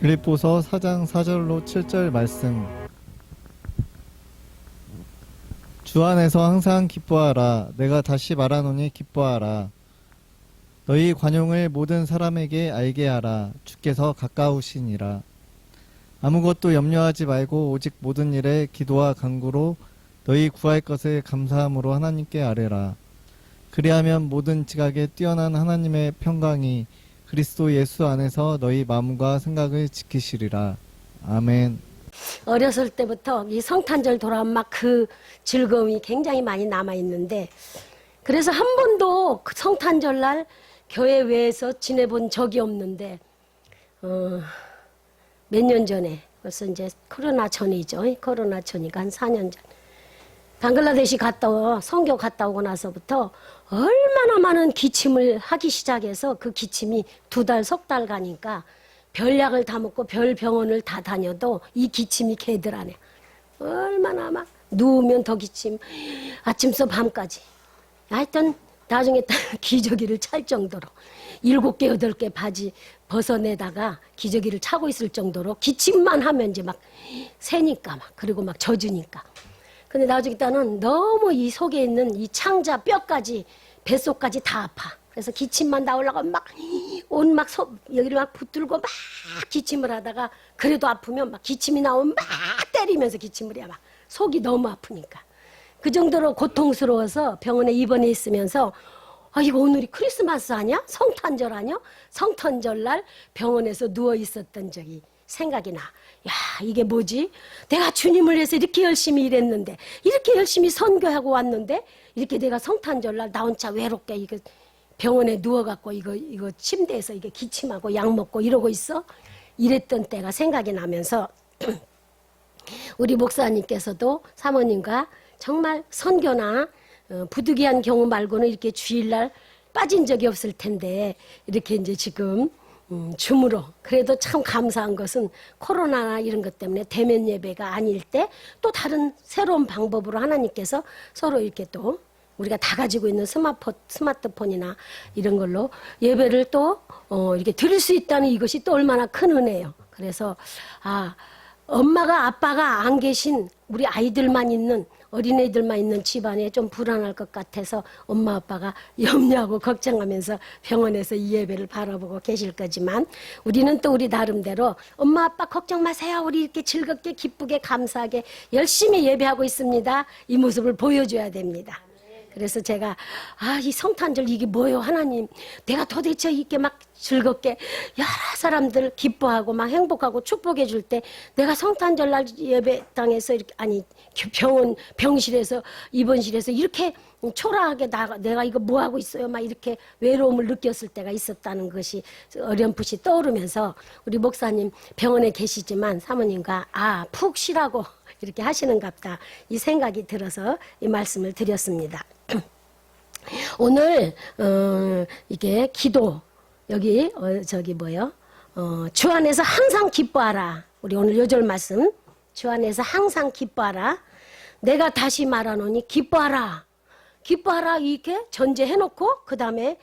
빌립보서 4장 4절로 7절 말씀. 주 안에서 항상 기뻐하라. 내가 다시 말하노니 기뻐하라. 너희 관용을 모든 사람에게 알게 하라. 주께서 가까우시니라. 아무것도 염려하지 말고 오직 모든 일에 기도와 간구로 너희 구할 것을 감사함으로 하나님께 아뢰라. 그리하면 모든 지각에 뛰어난 하나님의 평강이 그리스도 예수 안에서 너희 마음과 생각을 지키시리라. 아멘. 어렸을 때부터 이 성탄절 돌아오면 막 그 즐거움이 굉장히 많이 남아있는데, 그래서 한 번도 그 성탄절날 교회 외에서 지내본 적이 없는데, 몇 년 전에, 벌써 이제 코로나 전이죠. 코로나 전이니까 한 4년 전. 방글라데시 선교 갔다 오고 나서부터 얼마나 많은 기침을 하기 시작해서 그 기침이 2달, 석 달 가니까 별약을 다 먹고 별 병원을 다 다녀도 이 기침이 개들하네. 얼마나 막 누우면 더 기침, 아침서 밤까지. 하여튼 나중에 기저귀를 찰 정도로 7개, 8개 바지 벗어내다가 기저귀를 차고 있을 정도로 기침만 하면 이제 막 새니까 막, 그리고 막 젖으니까. 근데 나중에 따는 너무 이 속에 있는 이 창자 뼈까지 뱃속까지 다 아파. 그래서 기침만 나오려고 막 온 막 여기를 막 붙들고 막 기침을 하다가, 그래도 아프면 막 기침이 나오면 막 때리면서 기침을 해. 막 속이 너무 아프니까. 그 정도로 고통스러워서 병원에 입원해 있으면서, 아, 이거 오늘이 크리스마스 아니야? 성탄절 아니야? 성탄절날 병원에서 누워 있었던 적이 생각이 나. 야, 이게 뭐지? 내가 주님을 위해서 이렇게 열심히 일했는데, 이렇게 열심히 선교하고 왔는데, 이렇게 내가 성탄절날 나 혼자 외롭게 이거 병원에 누워갖고 이거 침대에서 이게 기침하고 약 먹고 이러고 있어? 이랬던 때가 생각이 나면서 우리 목사님께서도 사모님과 정말 선교나 부득이한 경우 말고는 이렇게 주일날 빠진 적이 없을 텐데, 이렇게 이제 지금 줌으로, 그래도 참 감사한 것은 코로나나 이런 것 때문에 대면 예배가 아닐 때 또 다른 새로운 방법으로 하나님께서 서로 이렇게 또 우리가 다 가지고 있는 스마트폰이나 이런 걸로 예배를 또 이렇게 드릴 수 있다는 이것이 또 얼마나 큰 은혜예요. 그래서 엄마가 아빠가 안 계신 우리 아이들만 있는, 어린애들만 있는 집안에 좀 불안할 것 같아서 엄마 아빠가 염려하고 걱정하면서 병원에서 이 예배를 바라보고 계실 거지만, 우리는 또 우리 나름대로 엄마 아빠 걱정 마세요, 우리 이렇게 즐겁게 기쁘게 감사하게 열심히 예배하고 있습니다, 이 모습을 보여줘야 됩니다. 그래서 제가 이 성탄절 이게 뭐예요 하나님, 내가 도대체 이렇게 막 즐겁게 여러 사람들 기뻐하고 막 행복하고 축복해 줄 때 내가 성탄절날 예배당에서 이렇게, 아니 병실에서 입원실에서 이렇게 초라하게 내가 이거 뭐 하고 있어요 막 이렇게 외로움을 느꼈을 때가 있었다는 것이 어렴풋이 떠오르면서, 우리 목사님 병원에 계시지만 사모님과 푹 쉬라고 이렇게 하시는갑다 이 생각이 들어서 이 말씀을 드렸습니다. 오늘 이게 기도, 여기 저기 뭐요? 주 안에서 항상 기뻐하라. 우리 오늘 요절 말씀, 주 안에서 항상 기뻐하라. 내가 다시 말하노니 기뻐하라. 기뻐하라 이렇게 전제해놓고 그 다음에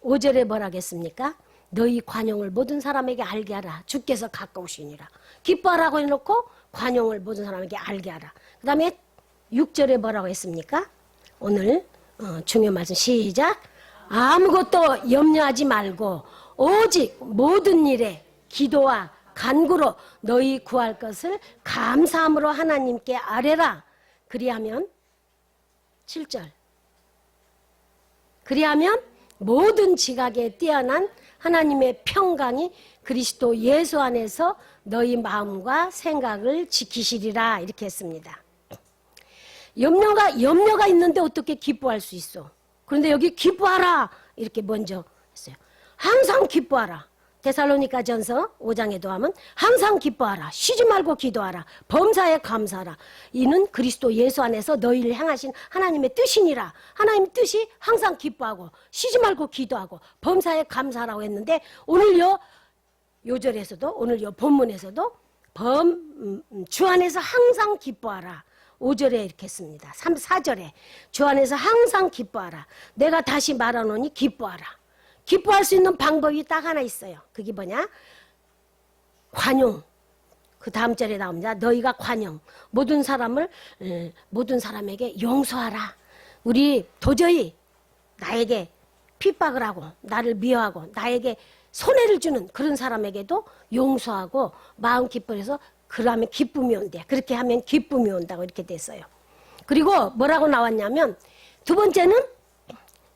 5절에 뭐라 하겠습니까? 너희 관용을 모든 사람에게 알게 하라. 주께서 가까우시니라. 기뻐하라고 해놓고 관용을 모든 사람에게 알게 하라. 그 다음에 6절에 뭐라고 했습니까? 오늘 중요 말씀 시작. 아무것도 염려하지 말고 오직 모든 일에 기도와 간구로 너희 구할 것을 감사함으로 하나님께 아뢰라. 그리하면 7절, 그리하면 모든 지각에 뛰어난 하나님의 평강이 그리스도 예수 안에서 너희 마음과 생각을 지키시리라. 이렇게 했습니다. 염려가 있는데 어떻게 기뻐할 수 있어? 그런데 여기 기뻐하라 이렇게 먼저 했어요. 항상 기뻐하라. 데살로니가전서 5장에도 하면 항상 기뻐하라. 쉬지 말고 기도하라. 범사에 감사하라. 이는 그리스도 예수 안에서 너희를 향하신 하나님의 뜻이니라. 하나님의 뜻이 항상 기뻐하고 쉬지 말고 기도하고 범사에 감사하라고 했는데, 오늘 요절에서도, 오늘 본문에서도 주 안에서 항상 기뻐하라. 5절에 이렇게 했습니다. 4절에 주 안에서 항상 기뻐하라. 내가 다시 말하노니 기뻐하라. 기뻐할 수 있는 방법이 딱 하나 있어요. 그게 뭐냐? 관용. 그 다음 절에 나옵니다. 너희가 관용. 모든 사람에게 용서하라. 우리 도저히 나에게 핍박을 하고 나를 미워하고 나에게 손해를 주는 그런 사람에게도 용서하고 마음 기뻐해서 그러면 기쁨이 온대. 그렇게 하면 기쁨이 온다고 이렇게 됐어요. 그리고 뭐라고 나왔냐면 두 번째는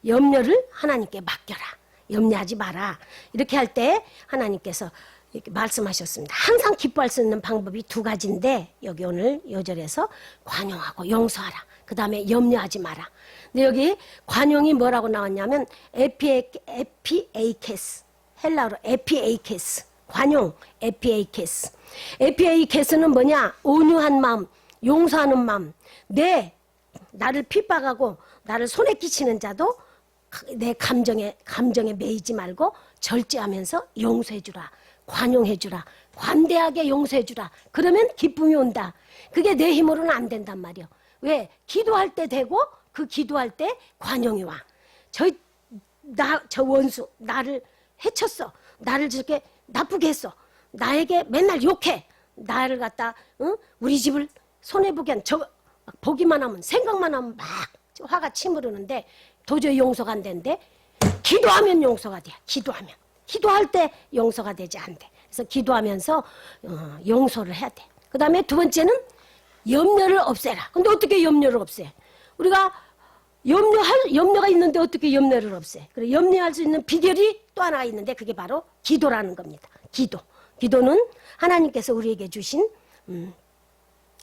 염려를 하나님께 맡겨라. 염려하지 마라. 이렇게 할 때 하나님께서 이렇게 말씀하셨습니다. 항상 기뻐할 수 있는 방법이 두 가지인데 여기 오늘 요절에서 관용하고 용서하라. 그 다음에 염려하지 마라. 근데 여기 관용이 뭐라고 나왔냐면 에피에이케스. 헬라어로 에피에이케스. 관용, 에피에이케스. 에피에이케스는 뭐냐? 온유한 마음, 용서하는 마음. 나를 핍박하고 나를 손에 끼치는 자도 내 감정에 매이지 말고 절제하면서 용서해주라. 관용해주라. 관대하게 용서해주라. 그러면 기쁨이 온다. 그게 내 힘으로는 안 된단 말이야. 왜? 기도할 때 되고 그 기도할 때 관용이 와. 저 원수 나를 해쳤어. 나를 저렇게 나쁘게 했어. 나에게 맨날 욕해. 나를 갖다 우리 집을 손해보게 보기만 하면 생각만 하면 막 화가 치무르는데 도저히 용서가 안 되는데 기도하면 용서가 돼. 기도할 때 용서가 되지 않대. 그래서 기도하면서 용서를 해야 돼. 그 다음에 두 번째는 염려를 없애라. 근데 어떻게 염려를 없애? 우리가 염려가 있는데 어떻게 염려를 없애? 그래, 염려할 수 있는 비결이 또 하나가 있는데 그게 바로 기도라는 겁니다. 기도는 하나님께서 우리에게 주신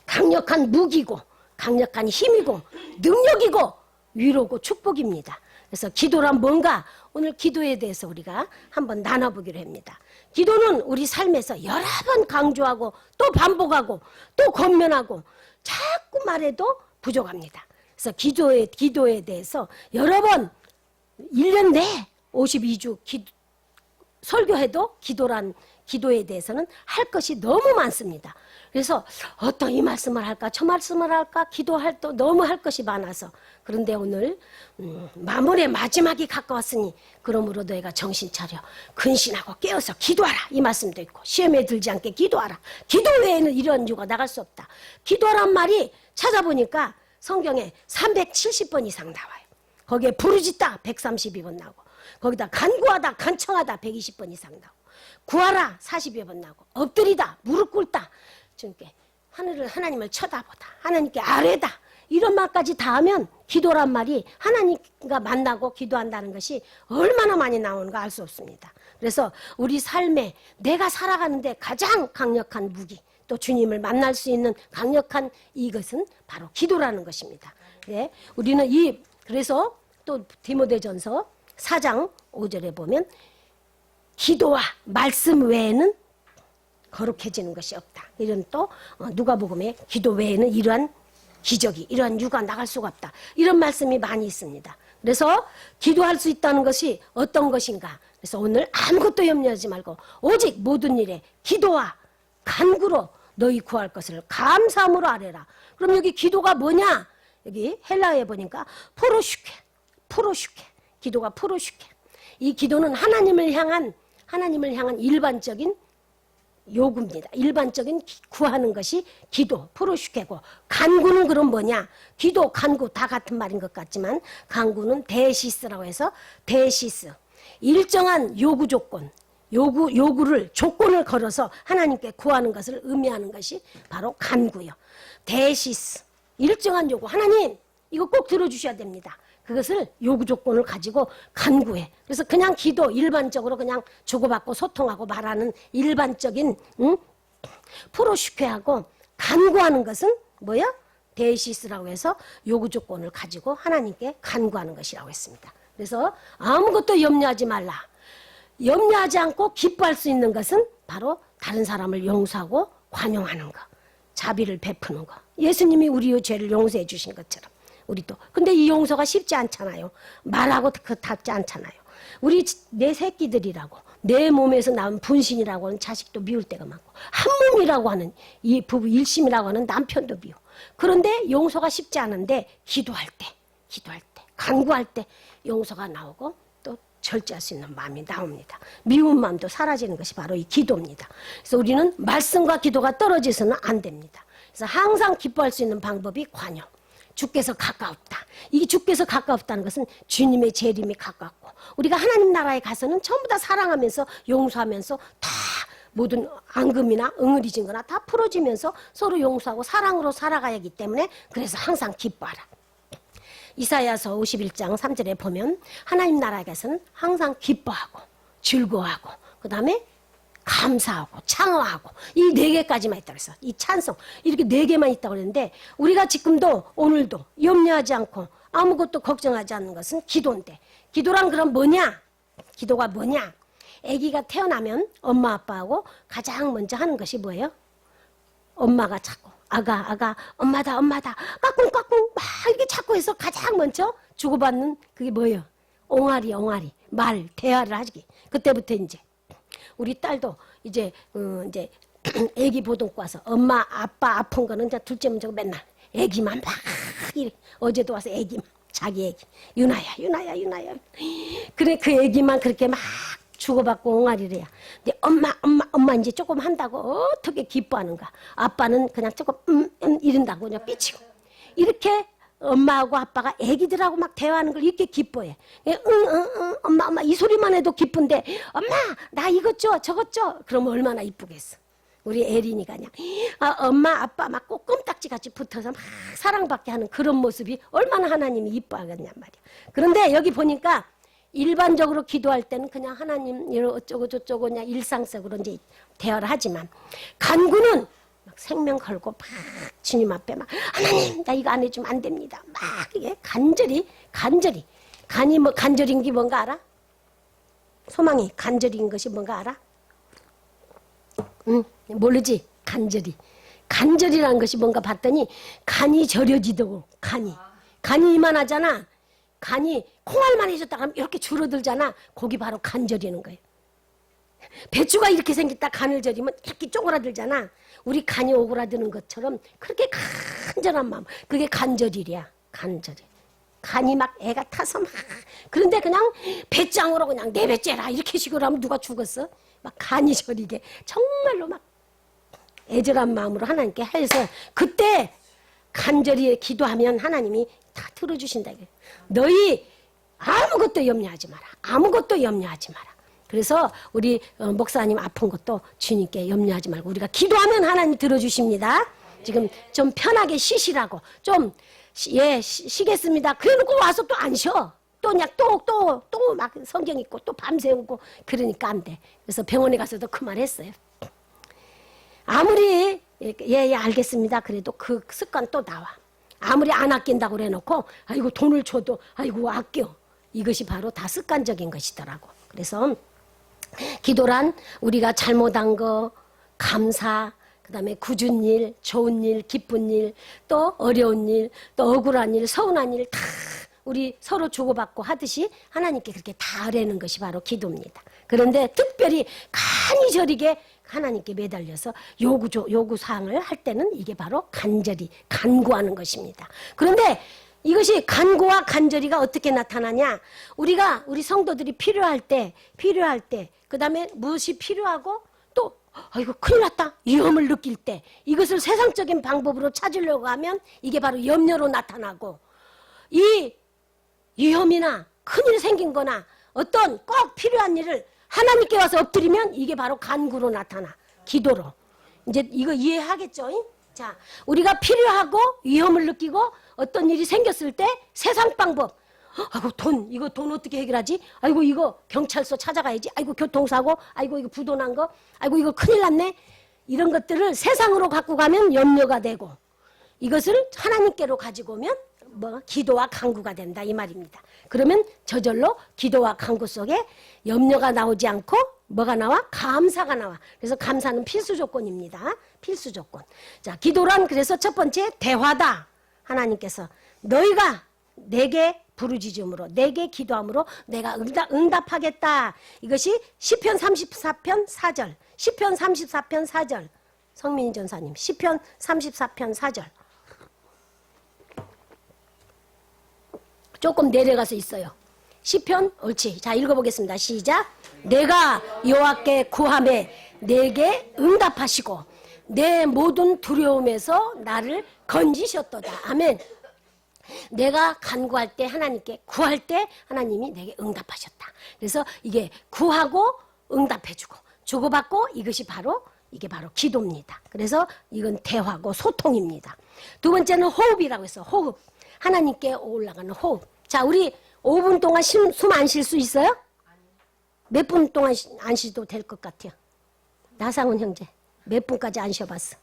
강력한 무기고 강력한 힘이고 능력이고 위로고 축복입니다. 그래서 기도란 뭔가 오늘 기도에 대해서 우리가 한번 나눠보기로 합니다. 기도는 우리 삶에서 여러 번 강조하고 또 반복하고 또 권면하고 자꾸 말해도 부족합니다. 그래서 기도에 대해서 여러 번 1년 내 52주 설교해도 기도에 대해서는 할 것이 너무 많습니다. 그래서 어떤 이 말씀을 할까 저 말씀을 할까 기도할 때 너무 할 것이 많아서 그런데 오늘 마무리의 마지막이 가까웠으니 그러므로 너희가 정신 차려 근신하고 깨어서 기도하라 이 말씀도 있고 시험에 들지 않게 기도하라. 기도 외에는 이런 이유가 나갈 수 없다. 기도란 말이 찾아보니까 성경에 370번 이상 나와요. 거기에 부르짖다 132번 나오고 거기다 간구하다 간청하다 120번 이상 나오고 구하라 40여 번 나오고 엎드리다 무릎 꿇다 주님께 하나님을 쳐다보다 하나님께 아뢰다 이런 말까지 다 하면 기도란 말이 하나님과 만나고 기도한다는 것이 얼마나 많이 나오는가 알 수 없습니다. 그래서 우리 삶에 내가 살아가는데 가장 강력한 무기 또 주님을 만날 수 있는 강력한 이것은 바로 기도라는 것입니다. 네, 우리는 그래서 또 디모데전서 4장 5절에 보면 기도와 말씀 외에는 거룩해지는 것이 없다. 이런 또 누가복음에 기도 외에는 이러한 기적이 이러한 유가 나갈 수가 없다. 이런 말씀이 많이 있습니다. 그래서 기도할 수 있다는 것이 어떤 것인가. 그래서 오늘 아무것도 염려하지 말고 오직 모든 일에 기도와 간구로 너희 구할 것을 감사함으로 아뢰라. 그럼 여기 기도가 뭐냐? 여기 헬라어에 보니까 프로슈케. 기도가 프로슈케. 이 기도는 하나님을 향한 일반적인 요구입니다. 일반적인 구하는 것이 기도, 프로슈케고 간구는 그럼 뭐냐? 기도, 간구 다 같은 말인 것 같지만 간구는 데시스라고 해서 데시스. 일정한 요구 조건, 요구를 조건을 걸어서 하나님께 구하는 것을 의미하는 것이 바로 간구요. 데시스. 일정한 요구. 하나님 이거 꼭 들어주셔야 됩니다. 그것을 요구 조건을 가지고 간구해. 그래서 그냥 기도 일반적으로 그냥 주고받고 소통하고 말하는 일반적인 프로슈케하고 간구하는 것은 뭐야? 데시스라고 해서 요구 조건을 가지고 하나님께 간구하는 것이라고 했습니다. 그래서 아무것도 염려하지 말라. 염려하지 않고 기뻐할 수 있는 것은 바로 다른 사람을 용서하고 관용하는 것. 자비를 베푸는 것. 예수님이 우리의 죄를 용서해 주신 것처럼. 우리도. 근데 이 용서가 쉽지 않잖아요. 말하고 닿지 않잖아요. 내 새끼들이라고 내 몸에서 나온 분신이라고 하는 자식도 미울 때가 많고 한 몸이라고 하는 이 부부 일심이라고 하는 남편도 미워. 그런데 용서가 쉽지 않은데 기도할 때 간구할 때 용서가 나오고 또 절제할 수 있는 마음이 나옵니다. 미운 마음도 사라지는 것이 바로 이 기도입니다. 그래서 우리는 말씀과 기도가 떨어져서는 안 됩니다. 그래서 항상 기뻐할 수 있는 방법이 관용. 주께서 가까웠다. 이 주께서 가까웠다는 것은 주님의 재림이 가깝고 우리가 하나님 나라에 가서는 전부 다 사랑하면서 용서하면서 다 모든 앙금이나 응어리진 거나 다 풀어지면서 서로 용서하고 사랑으로 살아가야 하기 때문에 그래서 항상 기뻐하라. 이사야서 51장 3절에 보면 하나님 나라에 가서는 항상 기뻐하고 즐거워하고 그 다음에 감사하고 창어하고 이 네 개까지만 있다고 그랬어. 이 찬송 이렇게 네 개만 있다고 그랬는데 우리가 지금도 오늘도 염려하지 않고 아무것도 걱정하지 않는 것은 기도인데 기도란 그럼 뭐냐? 기도가 뭐냐? 아기가 태어나면 엄마 아빠하고 가장 먼저 하는 것이 뭐예요? 엄마가 자꾸 아가 엄마다 까꿍 막 이렇게 자꾸 해서 가장 먼저 주고받는 그게 뭐예요? 옹알이 말 대화를 하기. 그때부터 이제 우리 딸도 이제 애기 보듬고 와서 엄마 아빠 아픈 거는 이제 둘째 문제고 맨날 애기만 막 이래. 어제도 와서 애기 자기 애기 유나야 그래 그 애기만 그렇게 막 주고받고 옹알이래야. 근데 엄마 이제 조금 한다고 어떻게 기뻐하는가. 아빠는 그냥 조금 이런다고 그냥 삐치고 이렇게 엄마하고 아빠가 애기들하고 막 대화하는 걸 이렇게 기뻐해. 엄마 이 소리만 해도 기쁜데 엄마 나 이것 줘 저것 줘 그러면 얼마나 이쁘겠어. 우리 에린이가 그냥 엄마 아빠 막 꼭 껌딱지 같이 붙어서 막 사랑받게 하는 그런 모습이 얼마나 하나님이 이뻐하겠냔 말이야. 그런데 여기 보니까 일반적으로 기도할 때는 그냥 하나님 어쩌고 저쩌고 그냥 일상적으로 이제 대화를 하지만 간구는 막 생명 걸고 막 주님 앞에 막 하나님 나 이거 안 해주면 안 됩니다. 막 이게 간절히 간이 뭐 간절인 게 뭔가 알아? 소망이 간절인 것이 뭔가 알아? 모르지? 간절이라는 것이 뭔가 봤더니 간이 절여지고 간이 이만하잖아. 간이 콩알만 해줬다가 하면 이렇게 줄어들잖아. 거기 바로 간절이는 거예요. 배추가 이렇게 생겼다 간을 절이면 이렇게 쪼그라들잖아. 우리 간이 오그라드는 것처럼 그렇게 간절한 마음. 그게 간절이랴. 간이 막 애가 타서 막 그런데 그냥 배짱으로 그냥 내 배째라 이렇게 식으로 하면 누가 죽었어? 막 간이 저리게 정말로 막 애절한 마음으로 하나님께 해서 그때 간절히 기도하면 하나님이 다 들어주신다. 너희 아무것도 염려하지 마라. 그래서 우리 목사님 아픈 것도 주님께 염려하지 말고 우리가 기도하면 하나님 들어주십니다. 지금 좀 편하게 쉬시라고 좀 쉬겠습니다. 그래놓고 와서 또 안 쉬어. 또 그냥 또 막 성경 읽고 또 밤새우고 그러니까 안 돼. 그래서 병원에 가서도 그 말 했어요. 아무리 예 알겠습니다. 그래도 그 습관 또 나와. 아무리 안 아낀다고 그래놓고 아이고 돈을 줘도 아이고 아껴. 이것이 바로 다 습관적인 것이더라고. 그래서 기도란 우리가 잘못한 거 감사 그 다음에 굳은 일 좋은 일 기쁜 일 또 어려운 일 또 억울한 일 서운한 일 다 우리 서로 주고받고 하듯이 하나님께 그렇게 다 하라는 것이 바로 기도입니다. 그런데 특별히 간이 저리게 하나님께 매달려서 요구사항을 할 때는 이게 바로 간절히 간구하는 것입니다. 그런데 이것이 간구와 간절히가 어떻게 나타나냐? 우리 성도들이 필요할 때 그 다음에 무엇이 필요하고 또 아이고 큰일 났다 위험을 느낄 때 이것을 세상적인 방법으로 찾으려고 하면 이게 바로 염려로 나타나고 이 위험이나 큰일이 생긴 거나 어떤 꼭 필요한 일을 하나님께 와서 엎드리면 이게 바로 간구로 나타나. 기도로. 이제 이거 이해하겠죠? 자, 우리가 필요하고 위험을 느끼고 어떤 일이 생겼을 때 세상 방법. 아이고 이거 돈 어떻게 해결하지? 아이고 이거 경찰서 찾아가야지. 아이고 교통사고. 아이고 이거 부도 난 거. 아이고 이거 큰일 났네. 이런 것들을 세상으로 갖고 가면 염려가 되고 이것을 하나님께로 가지고 오면 기도와 간구가 된다 이 말입니다. 그러면 저절로 기도와 간구 속에 염려가 나오지 않고 뭐가 나와? 감사가 나와. 그래서 감사는 필수 조건입니다. 필수 조건. 자, 기도란 그래서 첫 번째 대화다. 하나님께서 너희가 내게 부르짖음으로 내게 기도함으로 내가 응답하겠다. 이것이 시편 34편 4절. 시편 34편 4절. 성민희 전사님. 시편 34편 4절. 조금 내려가서 있어요. 시편 옳지. 자 읽어보겠습니다. 시작. 내가 여호와께 구하매 내게 응답하시고 내 모든 두려움에서 나를 건지셨도다. 아멘. 내가 간구할 때 하나님께 구할 때 하나님이 내게 응답하셨다. 그래서 이게 구하고 응답해주고 주고받고 이게 바로 기도입니다. 그래서 이건 대화고 소통입니다. 두 번째는 호흡이라고 해서 호흡. 하나님께 올라가는 호흡. 자, 우리 5분 동안 숨 안 쉴 수 있어요? 몇 분 동안 안 쉬도 될 것 같아요. 나상훈 형제 몇 분까지 안 쉬어봤어?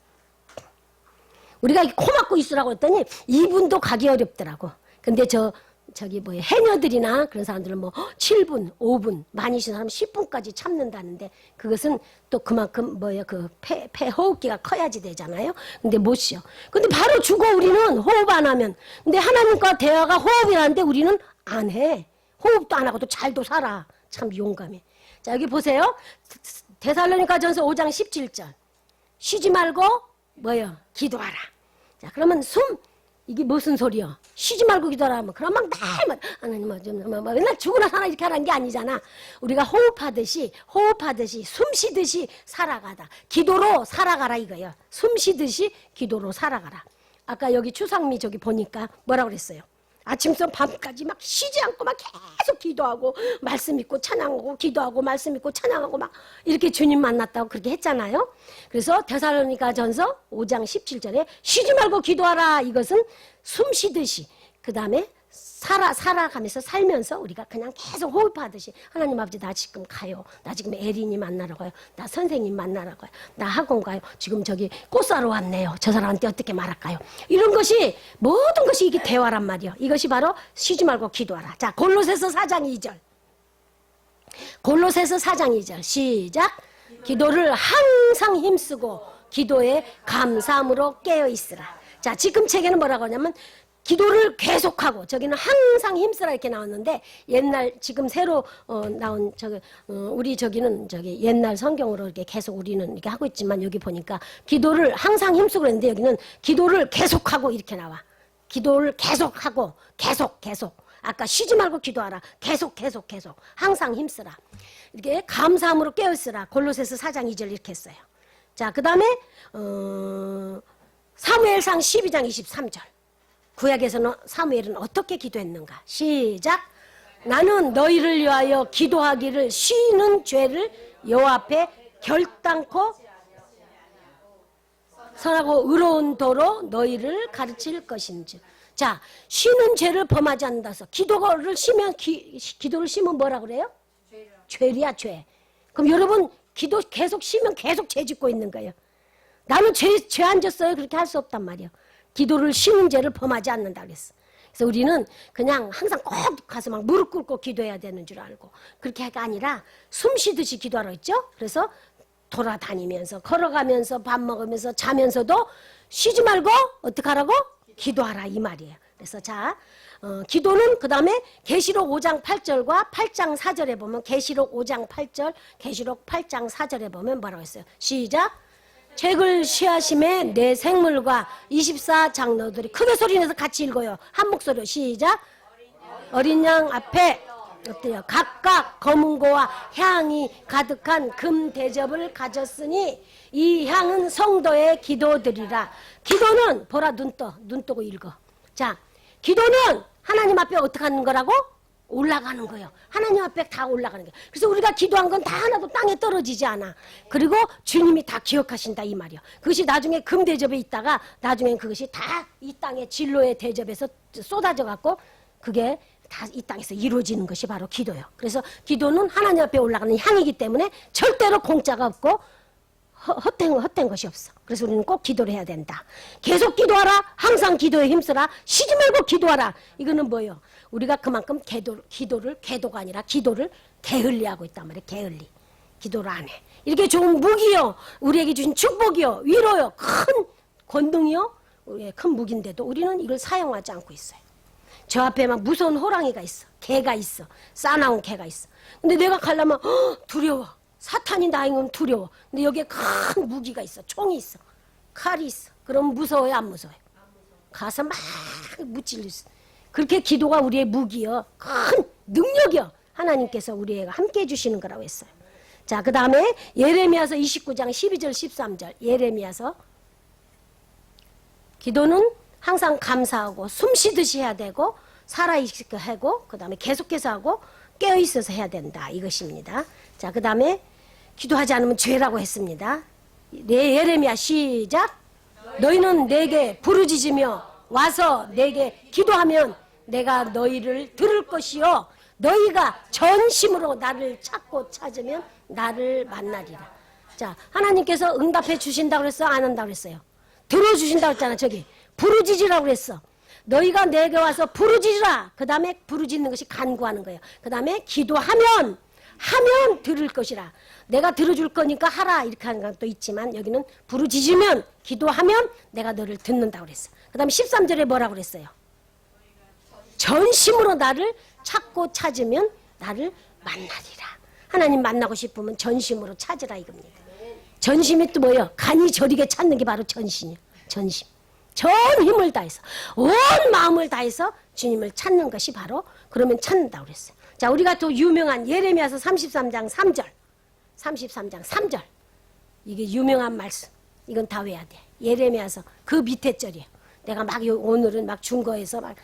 우리가 코 막고 있으라고 했더니 2분도 가기 어렵더라고. 근데 저기 해녀들이나 그런 사람들은 7분, 5분, 많이 쉬는 사람 10분까지 참는다는데 그것은 또 그만큼 폐 호흡기가 커야지 되잖아요. 근데 못 쉬어. 근데 바로 죽어 우리는 호흡 안 하면. 근데 하나님과 대화가 호흡이라는데 우리는 안 해. 호흡도 안 하고도 잘도 살아. 참 용감해. 자, 여기 보세요. 데살로니가전서 5장 17절. 쉬지 말고 기도하라. 자, 그러면 이게 무슨 소리야? 쉬지 말고 기도하라. 그럼 막 매일 하나님 맨날 죽으나 사나 이렇게 하라는 게 아니잖아. 우리가 호흡하듯이 숨 쉬듯이 살아가다. 기도로 살아가라 이거야. 숨 쉬듯이 기도로 살아가라. 아까 여기 추상미 저기 보니까 뭐라고 그랬어요? 아침부터 밤까지 막 쉬지 않고 막 계속 기도하고 말씀 읽고 찬양하고 기도하고 말씀 읽고 찬양하고 막 이렇게 주님 만났다고 그렇게 했잖아요. 그래서 데살로니가전서 5장 17절에 쉬지 말고 기도하라. 이것은 숨 쉬듯이 그 다음에 살아가면서 살면서 우리가 그냥 계속 호흡하듯이 하나님 아버지 나 지금 가요. 나 지금 에린이 만나러 가요. 나 선생님 만나러 가요. 나 학원 가요. 지금 저기 꽃 사러 왔네요. 저 사람한테 어떻게 말할까요? 이런 것이 모든 것이 이게 대화란 말이에요. 이것이 바로 쉬지 말고 기도하라. 자, 골로새서 4장 2절. 골로새서 4장 2절 시작. 기도를 항상 힘쓰고 기도에 감사함으로 깨어 있으라. 자, 지금 책에는 뭐라고 하냐면 기도를 계속하고 저기는 항상 힘쓰라 이렇게 나왔는데 옛날 지금 새로 나온 우리 저기는 저기 옛날 성경으로 이렇게 계속 우리는 이렇게 하고 있지만 여기 보니까 기도를 항상 힘쓰고 그랬는데 여기는 기도를 계속하고 이렇게 나와. 기도를 계속하고 계속 아까 쉬지 말고 기도하라. 계속 항상 힘쓰라. 이렇게 감사함으로 깨어있으라. 골로새서 4장 2절 이렇게 했어요. 자, 그 다음에 사무엘상 12장 23절. 구약에서는 사무엘은 어떻게 기도했는가? 시작. 나는 너희를 위하여 기도하기를 쉬는 죄를 여호와 앞에 결단코 선하고 의로운 도로 너희를 가르칠 것인지. 자, 쉬는 죄를 범하지 않는다서 기도를 쉬면 뭐라 그래요? 죄야 죄. 그럼 여러분 기도 계속 쉬면 계속 죄 짓고 있는 거예요. 나는 죄 안 졌어요. 그렇게 할 수 없단 말이에요. 기도를 쉬는 죄를 범하지 않는다 그랬어. 그래서 우리는 그냥 항상 꼭 가서 막 무릎 꿇고 기도해야 되는 줄 알고 그렇게가 아니라 숨 쉬듯이 기도하라 했죠. 그래서 돌아다니면서 걸어가면서 밥 먹으면서 자면서도 쉬지 말고 어떻게 하라고? 기도하라 이 말이에요. 그래서 자 기도는 그 다음에 계시록 5장 8절과 8장 4절에 보면 계시록 5장 8절 계시록 8장 4절에 보면 뭐라고 했어요? 시작. 책을 취하심에 내 생물과 24장로들이 크게 소리내서 같이 읽어요. 한 목소리로 시작. 어린 양 앞에 어때요? 각각 검은고와 향이 가득한 금 대접을 가졌으니 이 향은 성도의 기도들이라. 기도는 보라 눈 뜨고 읽어. 자, 기도는 하나님 앞에 어떻게 하는 거라고? 올라가는 거예요. 하나님 앞에 다 올라가는 거예요. 그래서 우리가 기도한 건 다 하나도 땅에 떨어지지 않아. 그리고 주님이 다 기억하신다 이 말이에요. 그것이 나중에 금 대접에 있다가 나중엔 그것이 다 이 땅의 진로의 대접에서 쏟아져 갖고 그게 다 이 땅에서 이루어지는 것이 바로 기도예요. 그래서 기도는 하나님 앞에 올라가는 향이기 때문에 절대로 공짜가 없고 헛된 것이 없어. 그래서 우리는 꼭 기도를 해야 된다. 계속 기도하라. 항상 기도에 힘쓰라. 쉬지 말고 기도하라. 이거는 뭐예요? 우리가 그만큼 기도가 아니라 기도를 게을리하고 있단 말이에요. 게을리. 기도를 안 해. 이렇게 좋은 무기요. 우리에게 주신 축복이요. 위로요. 큰 권능이요. 우리의 큰 무기인데도 우리는 이걸 사용하지 않고 있어요. 저 앞에 막 무서운 호랑이가 있어. 개가 있어. 싸나운 개가 있어. 근데 내가 가려면 두려워. 사탄이 나에게는 두려워. 근데 여기에 큰 무기가 있어. 총이 있어. 칼이 있어. 그럼 무서워요? 안 무서워요? 가서 막 무찔러 있어. 그렇게 기도가 우리의 무기요. 큰 능력이요. 하나님께서 우리에게 함께 해주시는 거라고 했어요. 자, 그 다음에 예레미야서 29장 12절 13절. 예레미야서 기도는 항상 감사하고 숨 쉬듯이 해야 되고 살아있게 하고 그 다음에 계속해서 하고 깨어있어서 해야 된다. 이것입니다. 자, 그 다음에 기도하지 않으면 죄라고 했습니다. 예레미야 시작. 너희는 내게 부르짖으며 와서 내게 기도하면 내가 너희를 들을 것이요 너희가 전심으로 나를 찾고 찾으면 나를 만나리라. 자, 하나님께서 응답해 주신다고 그랬어? 안 한다고 그랬어요? 들어주신다고 했잖아. 저기 부르짖으라고 그랬어. 너희가 내게 와서 부르짖으라. 그 다음에 부르짖는 것이 간구하는 거예요. 그 다음에 기도하면 들을 것이라. 내가 들어줄 거니까 하라 이렇게 하는 것도 있지만 여기는 부르짖으면 기도하면 내가 너를 듣는다고 그랬어. 그 다음에 13절에 뭐라고 그랬어요? 전심으로 나를 찾고 찾으면 나를 만나리라. 하나님 만나고 싶으면 전심으로 찾으라 이겁니다. 전심이 또 뭐예요? 간이 저리게 찾는 게 바로 전심이에요. 전심. 전 힘을 다해서 온 마음을 다해서 주님을 찾는 것이 바로 그러면 찾는다고 그랬어요. 자, 우리가 또 유명한 예레미야서 33장 3절 33장 3절 이게 유명한 말씀. 이건 다 외워야 돼. 예레미야서 그 밑에 절이에요. 내가 막 오늘은 막 준 거에서 막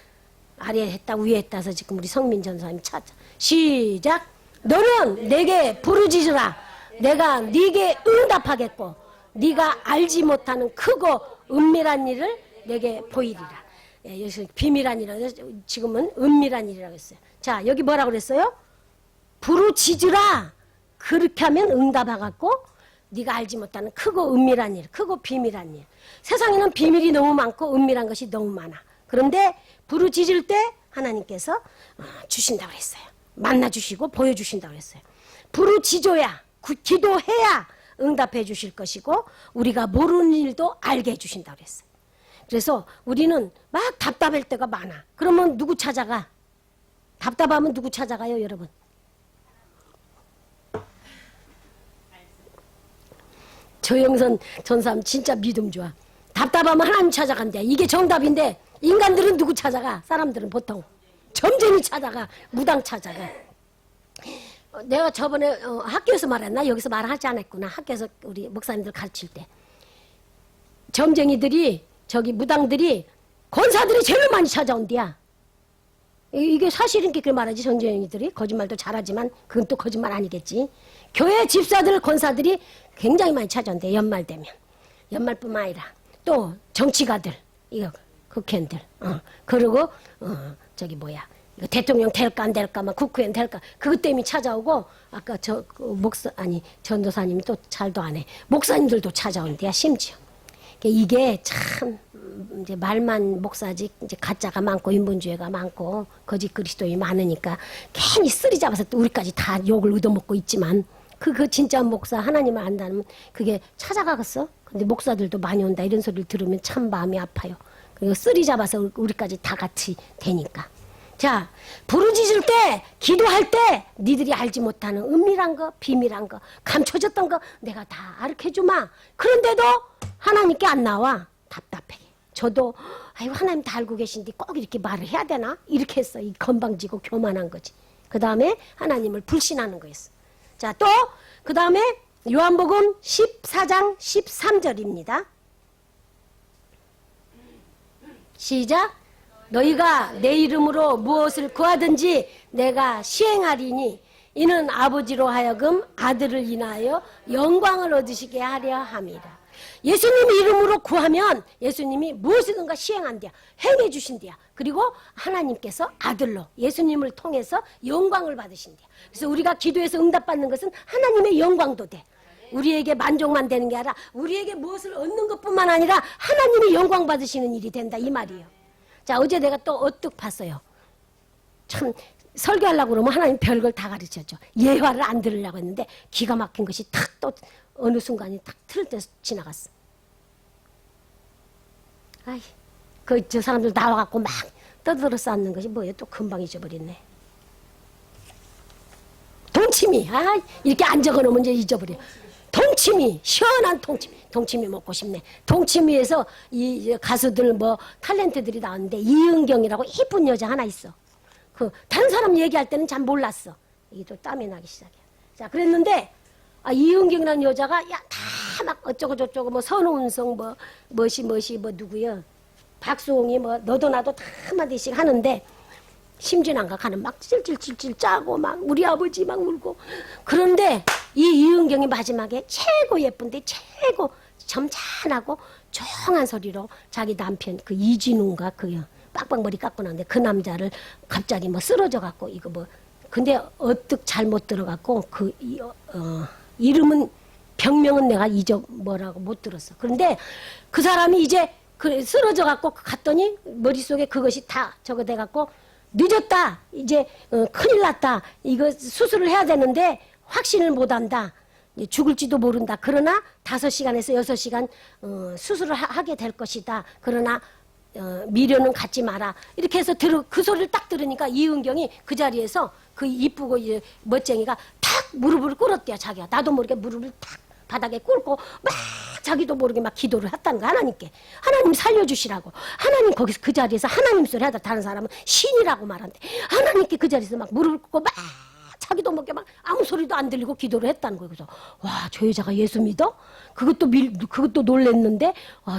아래 했다 위에 했다서 지금 우리 성민 전사님 찾아. 시작. 너는 내게 부르짖으라. 내가 네게 응답하겠고 네가 알지 못하는 크고 은밀한 일을 내게 보이리라. 예, 여기서 비밀한 일이라 지금은 은밀한 일이라고 했어요. 자, 여기 뭐라고 그랬어요? 부르짖으라. 그렇게 하면 응답하겠고 네가 알지 못하는 크고 은밀한 일, 크고 비밀한 일. 세상에는 비밀이 너무 많고 은밀한 것이 너무 많아. 그런데 부르짖을 때 하나님께서 주신다고 했어요. 만나주시고 보여주신다고 했어요. 부르짖어야 기도해야 응답해 주실 것이고 우리가 모르는 일도 알게 해주신다고 했어요. 그래서 우리는 막 답답할 때가 많아. 그러면 누구 찾아가? 답답하면 누구 찾아가요, 여러분? 조영선 전사람 진짜 믿음 좋아. 답답하면 하나님 찾아간대. 이게 정답인데 인간들은 누구 찾아가? 사람들은 보통 점쟁이 찾아가, 무당 찾아가. 내가 저번에 학교에서 말했나? 여기서 말하지 않았구나. 학교에서 우리 목사님들 가르칠 때 점쟁이들이 저기 무당들이 권사들이 제일 많이 찾아온대야. 이게 사실인 게 그렇게 말하지. 점쟁이들이 거짓말도 잘하지만 그건 또 거짓말 아니겠지. 교회 집사들 권사들이 굉장히 많이 찾아온대. 연말 되면. 연말뿐만 아니라 또 정치가들 이거 국회의원들 그리고 저기 뭐야 이거 대통령 될까 안 될까 막 국회의원 될까 그것 때문에 찾아오고 아까 저 목사 아니 전도사님이 또 잘도 안 해. 목사님들도 찾아온대야 심지어. 이게 참 이제 말만 목사지 이제 가짜가 많고 인본주의가 많고 거짓 그리스도인이 많으니까 괜히 쓰리 잡아서 또 우리까지 다 욕을 얻어먹고 있지만 그 진짜 목사 하나님을 안다면 그게 찾아가겠어? 근데 목사들도 많이 온다 이런 소리를 들으면 참 마음이 아파요. 그리고 쓰리 잡아서 우리까지 다 같이 되니까. 자, 부르짖을 때 기도할 때 니들이 알지 못하는 은밀한 거 비밀한 거 감춰졌던 거 내가 다 알려주마. 그런데도 하나님께 안 나와. 답답해. 저도 아이고 하나님 다 알고 계신데 꼭 이렇게 말을 해야 되나? 이렇게 했어. 이 건방지고 교만한 거지. 그 다음에 하나님을 불신하는 거였어. 자, 또 그 다음에 요한복음 14장 13절입니다. 시작. 너희가 내 이름으로 무엇을 구하든지 내가 시행하리니 이는 아버지로 하여금 아들을 인하여 영광을 얻으시게 하려 함이라. 예수님 이름으로 구하면 예수님이 무엇이든가 시행한대야. 행해 주신대야. 그리고 하나님께서 아들로 예수님을 통해서 영광을 받으신대야. 그래서 우리가 기도해서 응답받는 것은 하나님의 영광도 돼. 우리에게 만족만 되는 게 아니라 우리에게 무엇을 얻는 것뿐만 아니라 하나님이 영광 받으시는 일이 된다 이 말이에요. 자, 어제 내가 또 어뜩 봤어요. 참 설교하려고 그러면 하나님 별걸 다 가르쳐줘. 예화를 안 들으려고 했는데 기가 막힌 것이 탁 또 어느 순간에 탁 틀을 때 지나갔어. 아이, 저 사람들 나와갖고 막 떠들어 쌓는 것이 뭐예요? 또 금방 잊어버렸네. 동치미. 이렇게 안 적어놓으면 이제 잊어버려. 동치미, 시원한 동치미. 동치미 먹고 싶네. 동치미에서 이 가수들 뭐 탤런트들이 나왔는데 이은경이라고 이쁜 여자 하나 있어. 그 다른 사람 얘기할 때는 잘 몰랐어. 이게 또 땀이 나기 시작해. 자, 그랬는데 이은경이라는 여자가 야 다 막 어쩌고 저쩌고 뭐 선우운성 뭐 뭐시 뭐 누구요? 박수홍이 뭐 너도 나도 다 한마디씩 하는데 심진안가 가는 막 찔찔찔찔 짜고 막 우리 아버지 막 울고 그런데 이 이은경이 마지막에 최고 예쁜데 최고 점잖하고 조용한 소리로 자기 남편 그 이진웅가 그 빡빡머리 깎고 나는데 그 남자를 갑자기 뭐 쓰러져 갖고 이거 뭐 근데 어뜩 잘못 들어갖고 이름은 병명은 내가 뭐라고 못 들었어. 그런데 그 사람이 이제 그 쓰러져 갖고 갔더니 머릿속에 그것이 다 저거 돼 갖고 늦었다. 이제 큰일 났다. 이거 수술을 해야 되는데 확신을 못 한다. 죽을지도 모른다. 그러나 5시간에서 6시간 수술을 하게 될 것이다. 그러나 미련은 갖지 마라. 이렇게 해서 그 소리를 딱 들으니까 이은경이 그 자리에서 그 이쁘고 멋쟁이가 탁 무릎을 꿇었대요. 자기가. 나도 모르게 무릎을 탁 바닥에 꿇고 막 자기도 모르게 막 기도를 했다는 거 하나님께. 하나님 살려주시라고. 하나님 거기서 그 자리에서 하나님 소리 하다 다른 사람은 신이라고 말한대. 하나님께 그 자리에서 막 무릎을 꿇고 막 자기도 모르게 막 아무 소리도 안 들리고 기도를 했다는 거예요. 그래서 와, 저 여자가 예수 믿어? 그것도 놀랬는데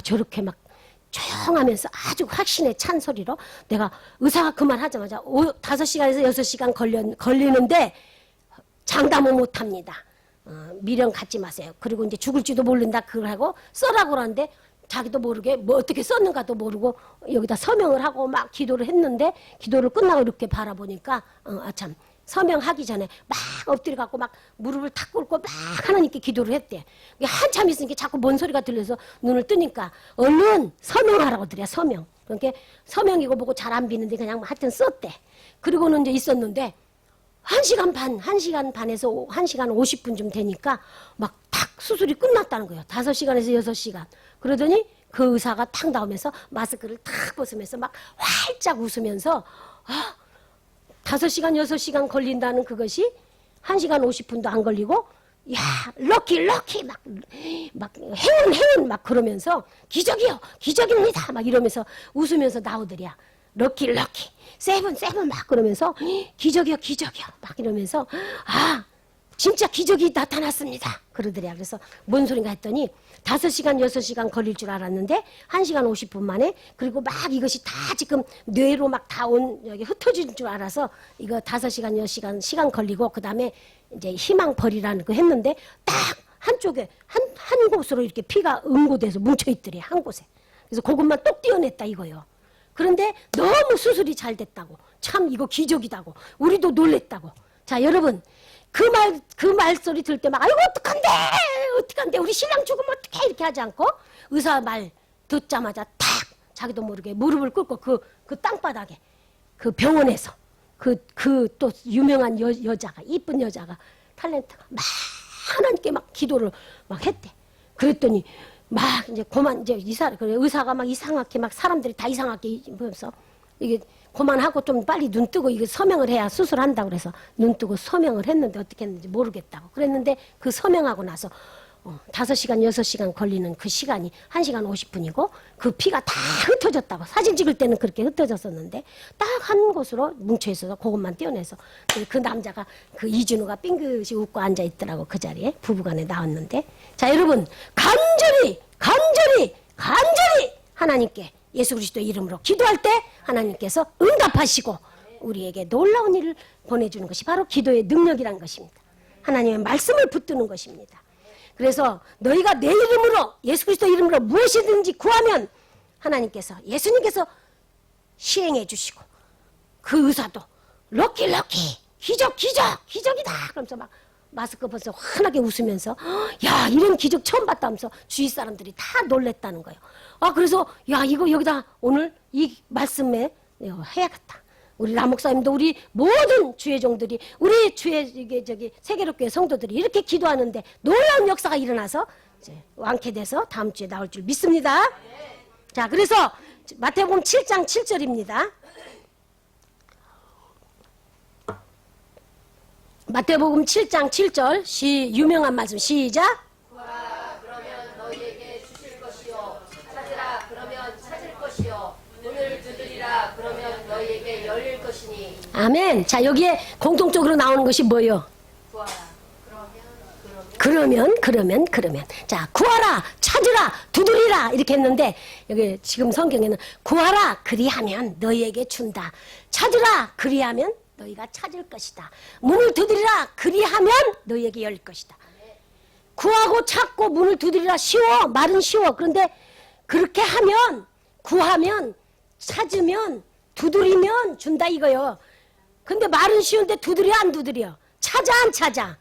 저렇게 막 조용하면서 아주 확신에 찬 소리로 내가 의사가 그 말 하자마자 5시간에서 6시간 걸리는데 장담은 못합니다. 미련 갖지 마세요. 그리고 이제 죽을지도 모른다 그걸 하고 써라고 그러는데 자기도 모르게 뭐 어떻게 썼는가도 모르고 여기다 서명을 하고 막 기도를 했는데 기도를 끝나고 이렇게 바라보니까 참 서명하기 전에 막 엎드려 갖고 막 무릎을 탁 꿇고 막 하나님께 기도를 했대. 한참 있으니까 자꾸 뭔 소리가 들려서 눈을 뜨니까 얼른 서명하라고 그래. 서명. 그러니까 서명이고 보고 잘 안 비는데 그냥 하여튼 썼대. 그리고는 이제 있었는데 1시간 반에서 1시간 50분쯤 되니까 막 탁 수술이 끝났다는 거예요. 5시간에서 6시간. 그러더니 그 의사가 탁 나오면서 마스크를 탁 벗으면서 막 활짝 웃으면서 5시간 6시간 걸린다는 그것이 1시간 50분도 안 걸리고 야 럭키 막 행운 막 그러면서 기적입니다 막 이러면서 웃으면서 나오더랴. 럭키 세븐 막 그러면서 기적이요 막 이러면서 진짜 기적이 나타났습니다 그러더랴. 그래서 뭔 소린가 했더니 5시간 6시간 걸릴 줄 알았는데 1시간 50분 만에 그리고 막 이것이 다 지금 뇌로 막 다 여기 흩어진 줄 알아서 이거 5시간 6시간 시간 걸리고 그 다음에 이제 희망벌이라는 거 했는데 딱 한쪽에 한 곳으로 이렇게 피가 응고돼서 뭉쳐있더래 한 곳에. 그래서 그것만 똑 떼어냈다 이거요. 그런데 너무 수술이 잘 됐다고. 참 이거 기적이다고. 우리도 놀랬다고. 자 여러분 그 말소리 들을 때 막 아이고 어떡한데 우리 신랑 죽으면 어떡해 이렇게 하지 않고 의사 말 듣자마자 탁 자기도 모르게 무릎을 꿇고 그 땅바닥에 그 병원에서 그 또 유명한 여자가 이쁜 여자가 탤런트가 막 하나님께 막 기도를 막 했대. 그랬더니 막 이제 그만 이제 의사가 막 이상하게 막 사람들이 다 이상하게 보면서 이게 그만하고 좀 빨리 눈 뜨고 이거 서명을 해야 수술한다고 그래서 눈 뜨고 서명을 했는데 어떻게 했는지 모르겠다고 그랬는데 그 서명하고 나서 5시간 6시간 걸리는 그 시간이 1시간 50분이고 그 피가 다 흩어졌다고. 사진 찍을 때는 그렇게 흩어졌었는데 딱 한 곳으로 뭉쳐있어서 그것만 떼어내서 그 남자가 그 이진우가 빙긋이 웃고 앉아있더라고. 그 자리에 부부간에 나왔는데 자 여러분 간절히 하나님께 예수 그리스도 이름으로 기도할 때 하나님께서 응답하시고 우리에게 놀라운 일을 보내주는 것이 바로 기도의 능력이라는 것입니다. 하나님의 말씀을 붙드는 것입니다. 그래서 너희가 내 이름으로 예수 그리스도 이름으로 무엇이든지 구하면 하나님께서 예수님께서 시행해 주시고 그 의사도 럭키 기적이다 그러면서 막 마스크 벗어 환하게 웃으면서 야 이런 기적 처음 봤다 하면서 주위 사람들이 다 놀랬다는 거예요. 그래서 야 이거 여기다 오늘 이 말씀에 해야겠다. 우리 람 목사님도 우리 모든 주의 종들이 우리 주의 세계롭교회 성도들이 이렇게 기도하는데 놀라운 역사가 일어나서 이제 완쾌돼서 다음 주에 나올 줄 믿습니다. 자 그래서 마태복음 7장 7절입니다. 마태복음 7장 7절 유명한 말씀 시작. 구하라 그러면 너희에게 주실 것이요 찾으라 그러면 찾을 것이요 문을 두드리라 그러면 너희에게 열릴 것이요 것이니 아멘. 자, 여기에 공통적으로 나오는 것이 뭐예요? 구하라. 그러면. 자, 구하라, 찾으라, 두드리라. 이렇게 했는데, 여기 지금 성경에는 구하라, 그리하면 너희에게 준다. 찾으라, 그리하면 너희가 찾을 것이다. 문을 두드리라, 그리하면 너희에게 열 것이다. 구하고 찾고 문을 두드리라 쉬워. 말은 쉬워. 그런데 그렇게 하면, 구하면, 찾으면, 두드리면 준다 이거요. 근데 말은 쉬운데 두드려 안 두드려? 찾아 안 찾아?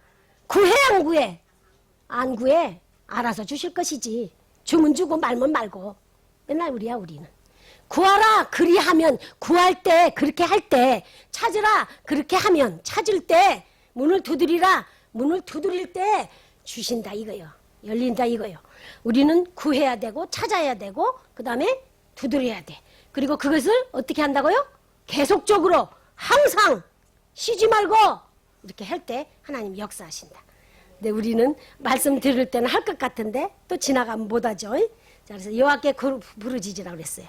구해 안 구해? 안 구해? 알아서 주실 것이지. 주면 주고 말면 말고. 맨날 우리는. 구하라 그리하면 구할 때 그렇게 할 때 찾으라 그렇게 하면 찾을 때 문을 두드리라 문을 두드릴 때 주신다 이거요. 열린다 이거요. 우리는 구해야 되고 찾아야 되고 그 다음에 두드려야 돼. 그리고 그것을 어떻게 한다고요? 계속적으로 항상 쉬지 말고 이렇게 할 때 하나님 역사하신다. 근데 우리는 말씀 들을 때는 할 것 같은데 또 지나가면 못하죠. 자, 그래서 여호와께 부르짖으라고 그랬어요.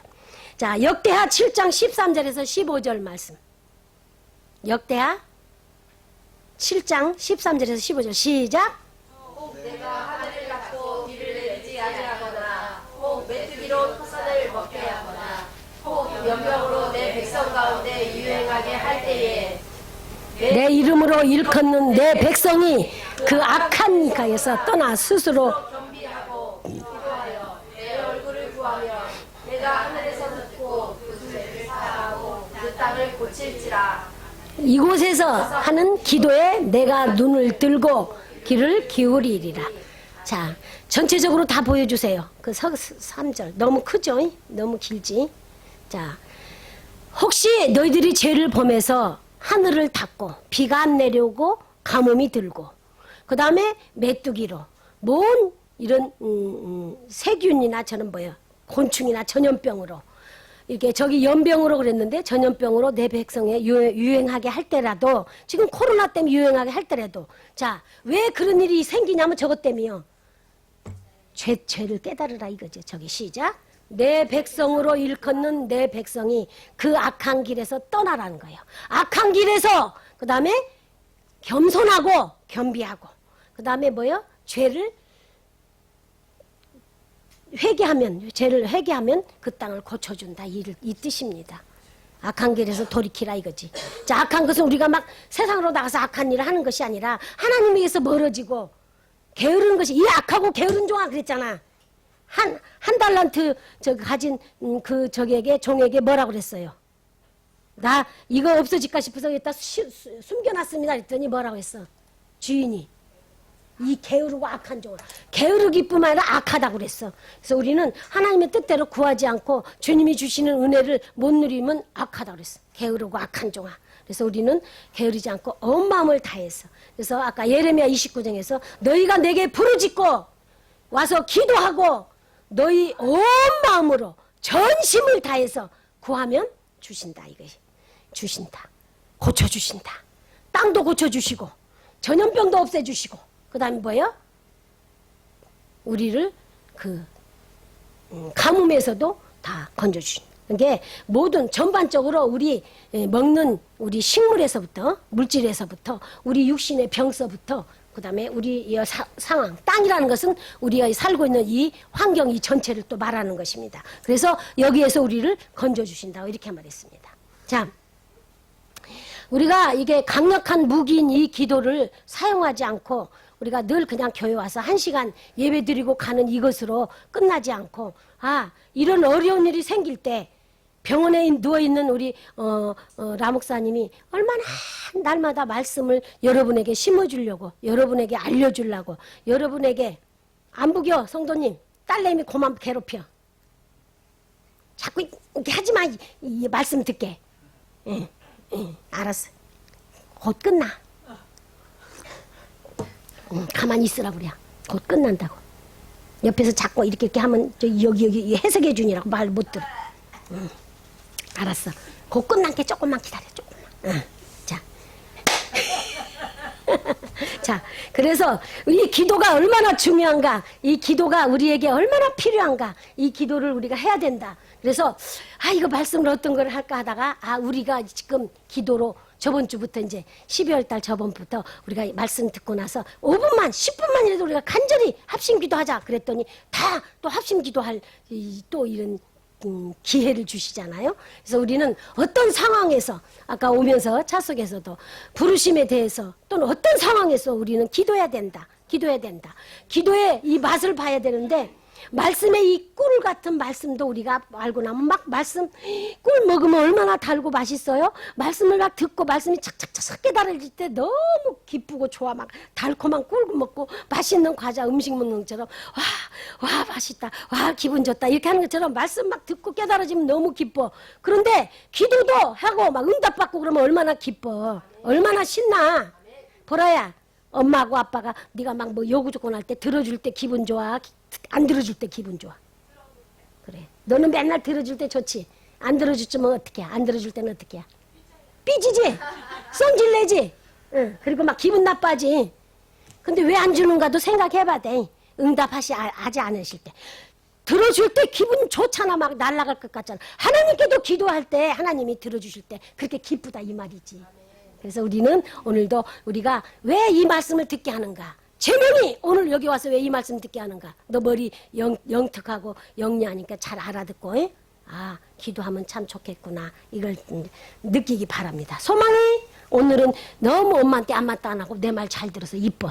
자, 역대하 7장 13절에서 15절 말씀. 역대하 7장 13절에서 15절 시작. 혹 내가 하늘을 닫고 비를 내리지 아니하거나 혹 메뚜기로 토산을 먹게 하거나 혹 연병으로 내 백성 가운데 유행하게 할 때에 내 이름으로 일컫는 내 백성이 그 악한 가에서 떠나 스스로 겸비하고 기도하여 내 얼굴을 구하며 내가 하늘에서 듣고 그 죄를 사하고 그 땅을 고칠지라. 이곳에서 하는 기도에 내가 눈을 들고 귀를 기울이리라. 자, 전체적으로 다 보여주세요. 그 3절 너무 크죠? 너무 길지? 자, 혹시 너희들이 죄를 범해서 하늘을 닫고 비가 안 내려오고 가뭄이 들고 그 다음에 메뚜기로 뭔 이런 세균이나 저는 뭐예요? 곤충이나 전염병으로 이렇게 저기 연병으로 그랬는데 전염병으로 내 백성에 유행하게 할 때라도 지금 코로나 때문에 유행하게 할 때라도 자, 왜 그런 일이 생기냐면 저것 때문이요. 죄를 깨달으라 이거죠. 저기 시작. 내 백성으로 일컫는 내 백성이 그 악한 길에서 떠나라는 거예요. 악한 길에서 그 다음에 겸손하고 겸비하고 그 다음에 뭐요? 죄를 회개하면 그 땅을 고쳐준다 이 뜻입니다. 악한 길에서 돌이키라 이거지. 자, 악한 것은 우리가 막 세상으로 나가서 악한 일을 하는 것이 아니라 하나님에게서 멀어지고 게으른 것이 이 악하고 게으른 종아 그랬잖아. 한 달란트 가진 그 저기에게 종에게 뭐라고 그랬어요? 나 이거 없어질까 싶어서 여기다 숨겨놨습니다. 그랬더니 뭐라고 했어? 주인이 이 게으르고 악한 종아 게으르기뿐만 아니라 악하다고 그랬어. 그래서 우리는 하나님의 뜻대로 구하지 않고 주님이 주시는 은혜를 못 누리면 악하다고 그랬어. 게으르고 악한 종아. 그래서 우리는 게으르지 않고 온 마음을 다해서 그래서 아까 예레미야 29장에서 너희가 내게 부르짖고 와서 기도하고 너희 온 마음으로 전심을 다해서 구하면 주신다 이거지. 주신다. 고쳐주신다. 땅도 고쳐주시고 전염병도 없애주시고 그 다음에 뭐예요? 우리를 그 가뭄에서도 다 건져주신다. 이게 모든 전반적으로 우리 먹는 우리 식물에서부터 물질에서부터 우리 육신의 병서부터 그 다음에 우리 상황 땅이라는 것은 우리가 살고 있는 이 환경 이 전체를 또 말하는 것입니다. 그래서 여기에서 우리를 건져주신다고 이렇게 말했습니다. 자, 우리가 이게 강력한 무기인 이 기도를 사용하지 않고 우리가 늘 그냥 교회 와서 1시간 예배 드리고 가는 이것으로 끝나지 않고 이런 어려운 일이 생길 때 병원에 누워있는 우리 라목사님이 얼마나 날마다 말씀을 여러분에게 심어주려고 여러분에게 알려주려고 여러분에게 안 부겨 성도님 딸내미 그만 괴롭혀 자꾸 이렇게 하지마 이 말씀 듣게 응, 알았어 곧 끝나 가만히 있으라 그래 곧 끝난다고 옆에서 자꾸 이렇게 하면 여기 해석해 주니라고 말 못 들어 알았어. 곧 끝난 게 조금만 기다려, 조금만. 자. 자, 자, 그래서 이 기도가 얼마나 중요한가, 이 기도가 우리에게 얼마나 필요한가, 이 기도를 우리가 해야 된다. 그래서 이거 말씀을 어떤 걸 할까 하다가 우리가 지금 기도로 저번 주부터 이제 12월 달 저번부터 우리가 말씀 듣고 나서 5분만 10분만이라도 우리가 간절히 합심 기도하자 그랬더니 다 또 합심 기도할 또 이런 기회를 주시잖아요. 그래서 우리는 어떤 상황에서 아까 오면서 차 속에서도 부르심에 대해서 또는 어떤 상황에서 우리는 기도해야 된다. 기도해야 된다. 기도의 이 맛을 봐야 되는데 말씀의 이 꿀 같은 말씀도 우리가 알고 나면 막 말씀 꿀 먹으면 얼마나 달고 맛있어요. 말씀을 막 듣고 말씀이 착착착 깨달아질 때 너무 기쁘고 좋아. 막 달콤한 꿀 먹고 맛있는 과자 음식 먹는 것처럼 와 맛있다. 와 기분 좋다. 이렇게 하는 것처럼 말씀 막 듣고 깨달아지면 너무 기뻐. 그런데 기도도 하고 막 응답받고 그러면 얼마나 기뻐. 얼마나 신나. 보라야. 엄마하고 아빠가 네가 막 뭐 요구 조건 할 때 들어줄 때 기분 좋아? 안 들어줄 때 기분 좋아? 그래. 너는 맨날 들어줄 때 좋지? 안 들어줄 때면 어떻게 해? 안 들어줄 때는 어떻게 해? 삐지지? 성질내지? 응. 그리고 막 기분 나빠지? 근데 왜 안 주는가도 생각해봐 돼. 응답하지 않으실 때. 들어줄 때 기분 좋잖아. 막 날아갈 것 같잖아. 하나님께도 기도할 때 하나님이 들어주실 때 그렇게 기쁘다 이 말이지. 그래서 우리는 오늘도 우리가 왜 이 말씀을 듣게 하는가? 제명이 오늘 여기 와서 왜 이 말씀 듣게 하는가? 너 머리 영특하고 영리하니까 잘 알아듣고 기도하면 참 좋겠구나. 이걸 느끼기 바랍니다. 소망이 오늘은 너무 엄마한테 안맞도 안 하고 내 말 잘 들어서 이뻐.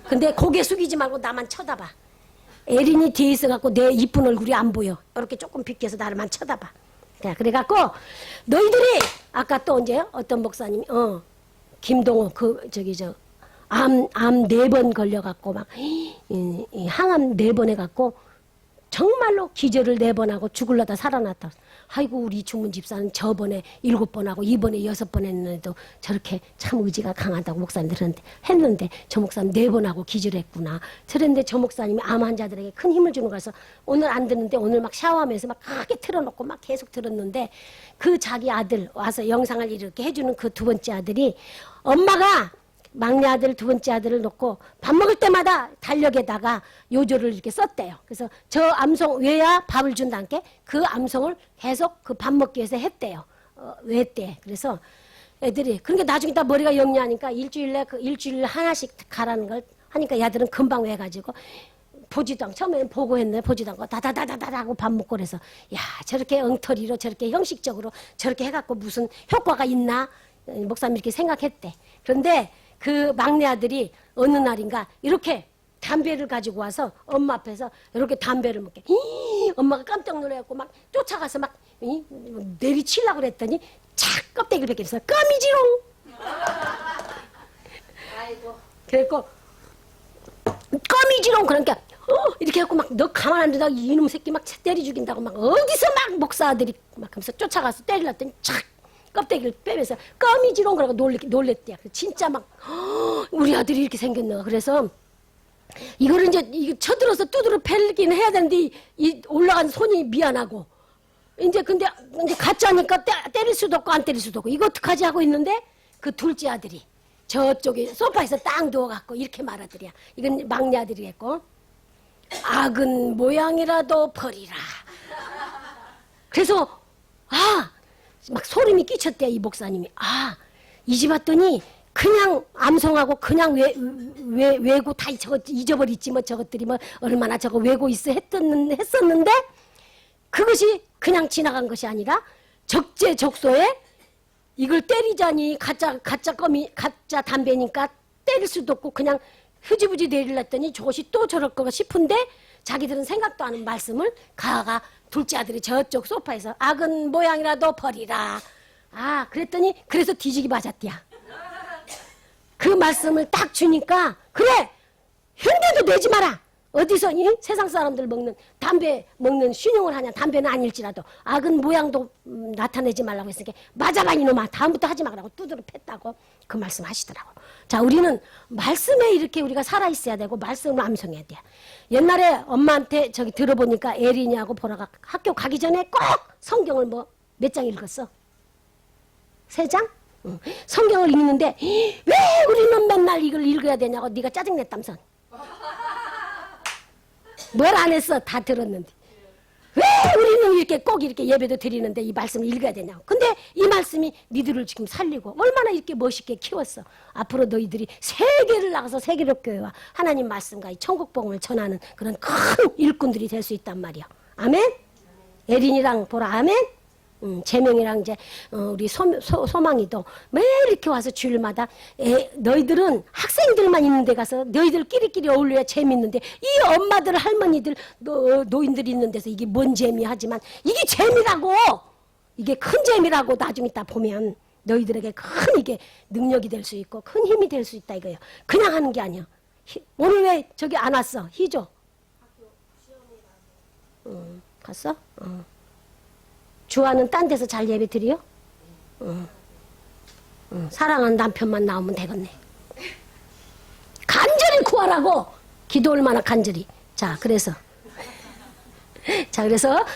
근데 고개 숙이지 말고 나만 쳐다봐. 에린이 뒤에 있어갖고 내 이쁜 얼굴이 안 보여. 이렇게 조금 비켜서 나를만 쳐다봐. 그래갖고 너희들이 아까 또 이제 어떤 목사님이 김동호 암 4번 걸려갖고 막 항암 4번 해갖고 정말로 기절을 4번 하고 죽을려다 살아났다. 아이고 우리 주문 집사는 저번에 7번 하고 이번에 6번 했는데도 저렇게 참 의지가 강하다고 목사님들 했는데 저 목사님 4번 하고 기절했구나. 그런데 저 목사님이 암 환자들에게 큰 힘을 주는 거라서 오늘 안 듣는데 오늘 막 샤워하면서 막 크게 틀어놓고 막 계속 들었는데 그 자기 아들 와서 영상을 이렇게 해주는 그 2번째 아들이 엄마가 막내 아들 2번째 아들을 놓고 밥 먹을 때마다 달력에다가 요조를 이렇게 썼대요. 그래서 저 암송 왜야 밥을 준다니까 그 암송을 계속 그 밥 먹기 위해서 했대요. 왜 때. 그래서 애들이 그러니까 나중에 다 머리가 영리하니까 일주일에 일주일에 하나씩 가라는 걸 하니까 야들은 금방 외가지고 보지도 않고 처음에는 보고 했는데 보지도 않고 다다다다다 하고 밥 먹고 그래서 야 저렇게 엉터리로 저렇게 형식적으로 저렇게 해갖고 무슨 효과가 있나 목사님 이렇게 생각했대. 그런데 그 막내 아들이 어느 날인가 이렇게 담배를 가지고 와서 엄마 앞에서 이렇게 담배를 먹게 엄마가 깜짝 놀라갖고 막 쫓아가서 막 내리치려고 그랬더니 착 껍데기를 벗겨서 껌이지롱. 아이고. 그랬고 껌이지롱 그러니까 이렇게 해갖고 막 너 가만 안 두다가 이놈 새끼 막 때려 죽인다고 막 어디서 막 목사 아들이 막 하면서 쫓아가서 때리려더니 착 껍데기를 빼면서 껌이지롱 그러고 놀랬대요. 진짜 막 우리 아들이 이렇게 생겼나. 그래서 이거를 이제 쳐들어서 두드러 패기는 해야 되는데 이 올라간 손이 미안하고 이제 근데 가짜니까 때릴 수도 없고 안 때릴 수도 없고 이거 어떡하지 하고 있는데 그 둘째 아들이 저쪽에 소파에서 딱 누워갖고 이렇게 말하더랴. 이건 막내 아들이겠고 악은 모양이라도 버리라. 그래서 막 소름이 끼쳤대 이 목사님이. 이 집 왔더니 그냥 암송하고 그냥 외고 다 잊어버리지 뭐 저것들이 뭐 얼마나 저거 외고 있어 했었는데 그것이 그냥 지나간 것이 아니라 적재적소에 이걸 때리자니 가짜 담배니까 때릴 수도 없고 그냥 흐지부지 내리랬더니 저것이 또 저럴 거 싶은데 자기들은 생각도 안 하는 말씀을 가가 둘째 아들이 저쪽 소파에서 악은 모양이라도 버리라. 그랬더니 그래서 뒤지기 맞았대야. 그 말씀을 딱 주니까 그래 흉내도 내지 마라. 어디서 이 세상 사람들 먹는 담배 먹는 신용을 하냐. 담배는 아닐지라도 악은 모양도 나타내지 말라고 했으니까 맞아봐 이놈아. 다음부터 하지 말라고 두드러 팼다고 그 말씀 하시더라고. 자 우리는 말씀에 이렇게 우리가 살아있어야 되고 말씀을 암송해야 돼. 옛날에 엄마한테 저기 들어보니까 에린이하고 보라가 학교 가기 전에 꼭 성경을 뭐 몇 장 읽었어? 3장? 성경을 읽는데 왜 우리는 맨날 이걸 읽어야 되냐고 네가 짜증냈다면서. 뭘 안 했어. 다 들었는데. 왜 우리는 이렇게 꼭 이렇게 예배도 드리는데 이 말씀을 읽어야 되냐고. 근데 이 말씀이 니들을 지금 살리고 얼마나 이렇게 멋있게 키웠어. 앞으로 너희들이 세계를 나가서 세계롭교회와 하나님 말씀과 이 천국복음을 전하는 그런 큰 일꾼들이 될 수 있단 말이야. 아멘? 에린이랑 보라 아멘? 재명이랑 이제 우리 소망이도 매일 이렇게 와서 주일마다 너희들은 학생들만 있는 데 가서 너희들끼리끼리 어울려야 재밌는데 이 엄마들 할머니들 노인들이 있는 데서 이게 뭔 재미 하지만 이게 재미라고. 이게 큰 재미라고. 나중 이따 보면 너희들에게 큰 이게 능력이 될 수 있고 큰 힘이 될 수 있다 이거예요. 그냥 하는 게 아니야. 오늘 왜 저기 안 왔어? 희조 갔어? 주아는 딴 데서 잘 예배 드려? 사랑하는 남편만 나오면 되겠네. 간절히 구하라고. 기도 얼마나 간절히. 자, 그래서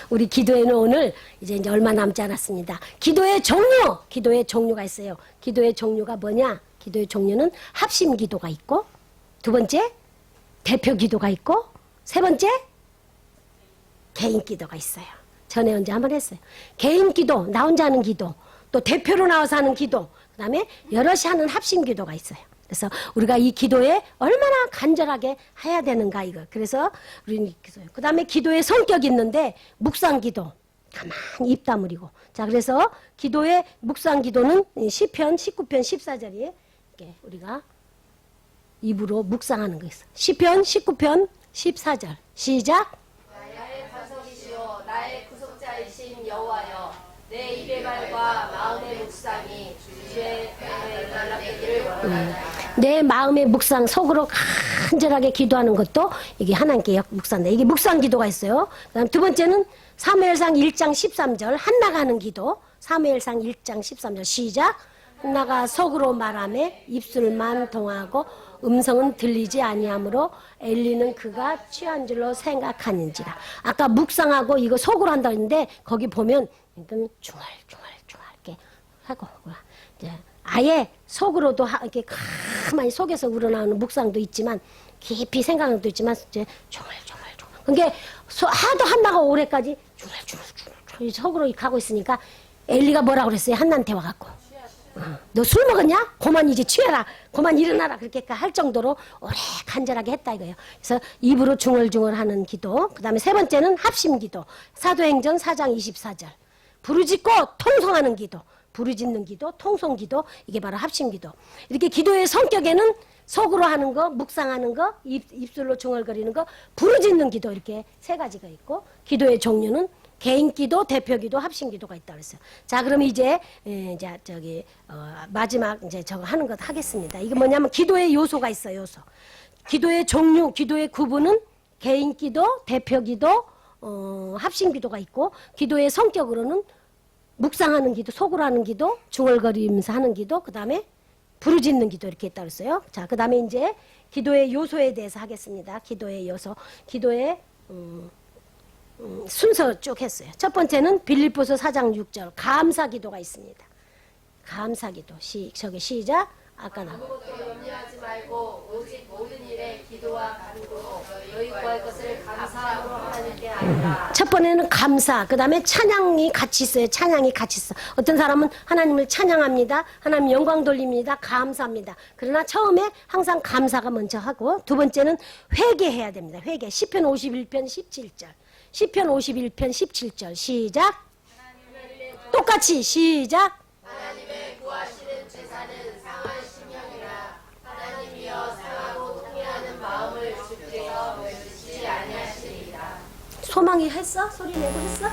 우리 기도회는 오늘 이제 얼마 남지 않았습니다. 기도의 종류가 있어요. 기도의 종류가 뭐냐? 기도의 종류는 합심 기도가 있고, 두 번째 대표 기도가 있고, 세 번째 개인 기도가 있어요. 전에 언제 한번 했어요. 개인 기도, 나 혼자 하는 기도, 또 대표로 나와서 하는 기도, 그 다음에 여럿이 하는 합심 기도가 있어요. 그래서 우리가 이 기도에 얼마나 간절하게 해야 되는가 이거. 그래서 우리는 그 다음에 기도의 성격이 있는데 묵상 기도, 가만히 입 다물이고. 자, 그래서 기도의 묵상 기도는 시편 19편 14절에 이렇게 우리가 입으로 묵상하는 거 있어. 시편 19편 14절 시작. 나의 반석이시오 나의 구속자이신 여호와여 내 입의 말과 마음의 묵상이 주의 편에 연락되기를 원하나이다. 내 마음의 묵상, 속으로 간절하게 기도하는 것도 이게 하나님께 묵상다. 이게 묵상 기도가 있어요. 그다음 두 번째는 사무엘상 1장 13절 한나가 하는 기도. 사무엘상 1장 13절 시작. 한나가 속으로 말하며 입술만 통하고 음성은 들리지 아니하므로 엘리는 그가 취한 줄로 생각하는지라. 아까 묵상하고 이거 속으로 한다고 했는데 거기 보면 이건 중얼중얼 이렇게 하고 이제 아예 속으로도 이렇게 가만히 속에서 우러나오는 묵상도 있지만 깊이 생각하는 것도 있지만 이제 중얼중얼. 그게 하도 한나가 올해까지 중얼중얼 속으로 가고 있으니까 엘리가 뭐라고 그랬어요? 한나한테 와갖고 너 술 먹었냐? 그만 이제 취해라. 그만 일어나라. 그렇게 할 정도로 오래 간절하게 했다 이거예요. 그래서 입으로 중얼중얼 하는 기도. 그 다음에 세 번째는 합심 기도. 사도행전 4장 24절. 부르짖고 통성하는 기도. 부르짖는 기도, 통성 기도. 이게 바로 합심 기도. 이렇게 기도의 성격에는 속으로 하는 거, 묵상하는 거, 입술로 중얼거리는 거, 부르짖는 기도 이렇게 세 가지가 있고 기도의 종류는 개인 기도, 대표 기도, 합심 기도가 있다고 했어요. 자, 그럼 이제 마지막 이제 저거 하는 것 하겠습니다. 이게 뭐냐면 기도의 요소가 있어요. 요소. 기도의 종류, 기도의 구분은 개인 기도, 대표 기도, 합심 기도가 있고 기도의 성격으로는 묵상하는 기도, 속으로 하는 기도, 중얼거리면서 하는 기도, 그 다음에 부르짖는 기도 이렇게 있다고 했어요. 자, 그 다음에 이제 기도의 요소에 대해서 하겠습니다. 기도의 요소, 기도의 순서 쭉 했어요. 첫 번째는 빌립보서 4장 6절 감사 기도가 있습니다. 감사 기도. 저기 시작. 아까 나 아무것도 염려하지 말고 오직 모든 일에 기도와 간구로 너희 구할 것을 감사함으로 하나님께 아뢰라. 첫 번에는 감사, 그 다음에 찬양이 같이 있어요. 찬양이 같이 있어. 어떤 사람은 하나님을 찬양합니다. 하나님 영광 돌립니다. 감사합니다. 그러나 처음에 항상 감사가 먼저 하고 두 번째는 회개해야 됩니다. 회개. 시편 51편 17절. 시편 51편 17절 시작. 똑같이 시작. 하나님의 구하시는 제사는 상한 심령이라 하나님이여 상하고 통회하는 마음을 주께서 멸시지 아니하시리이다. 소망이 했어? 소리 내고 했어?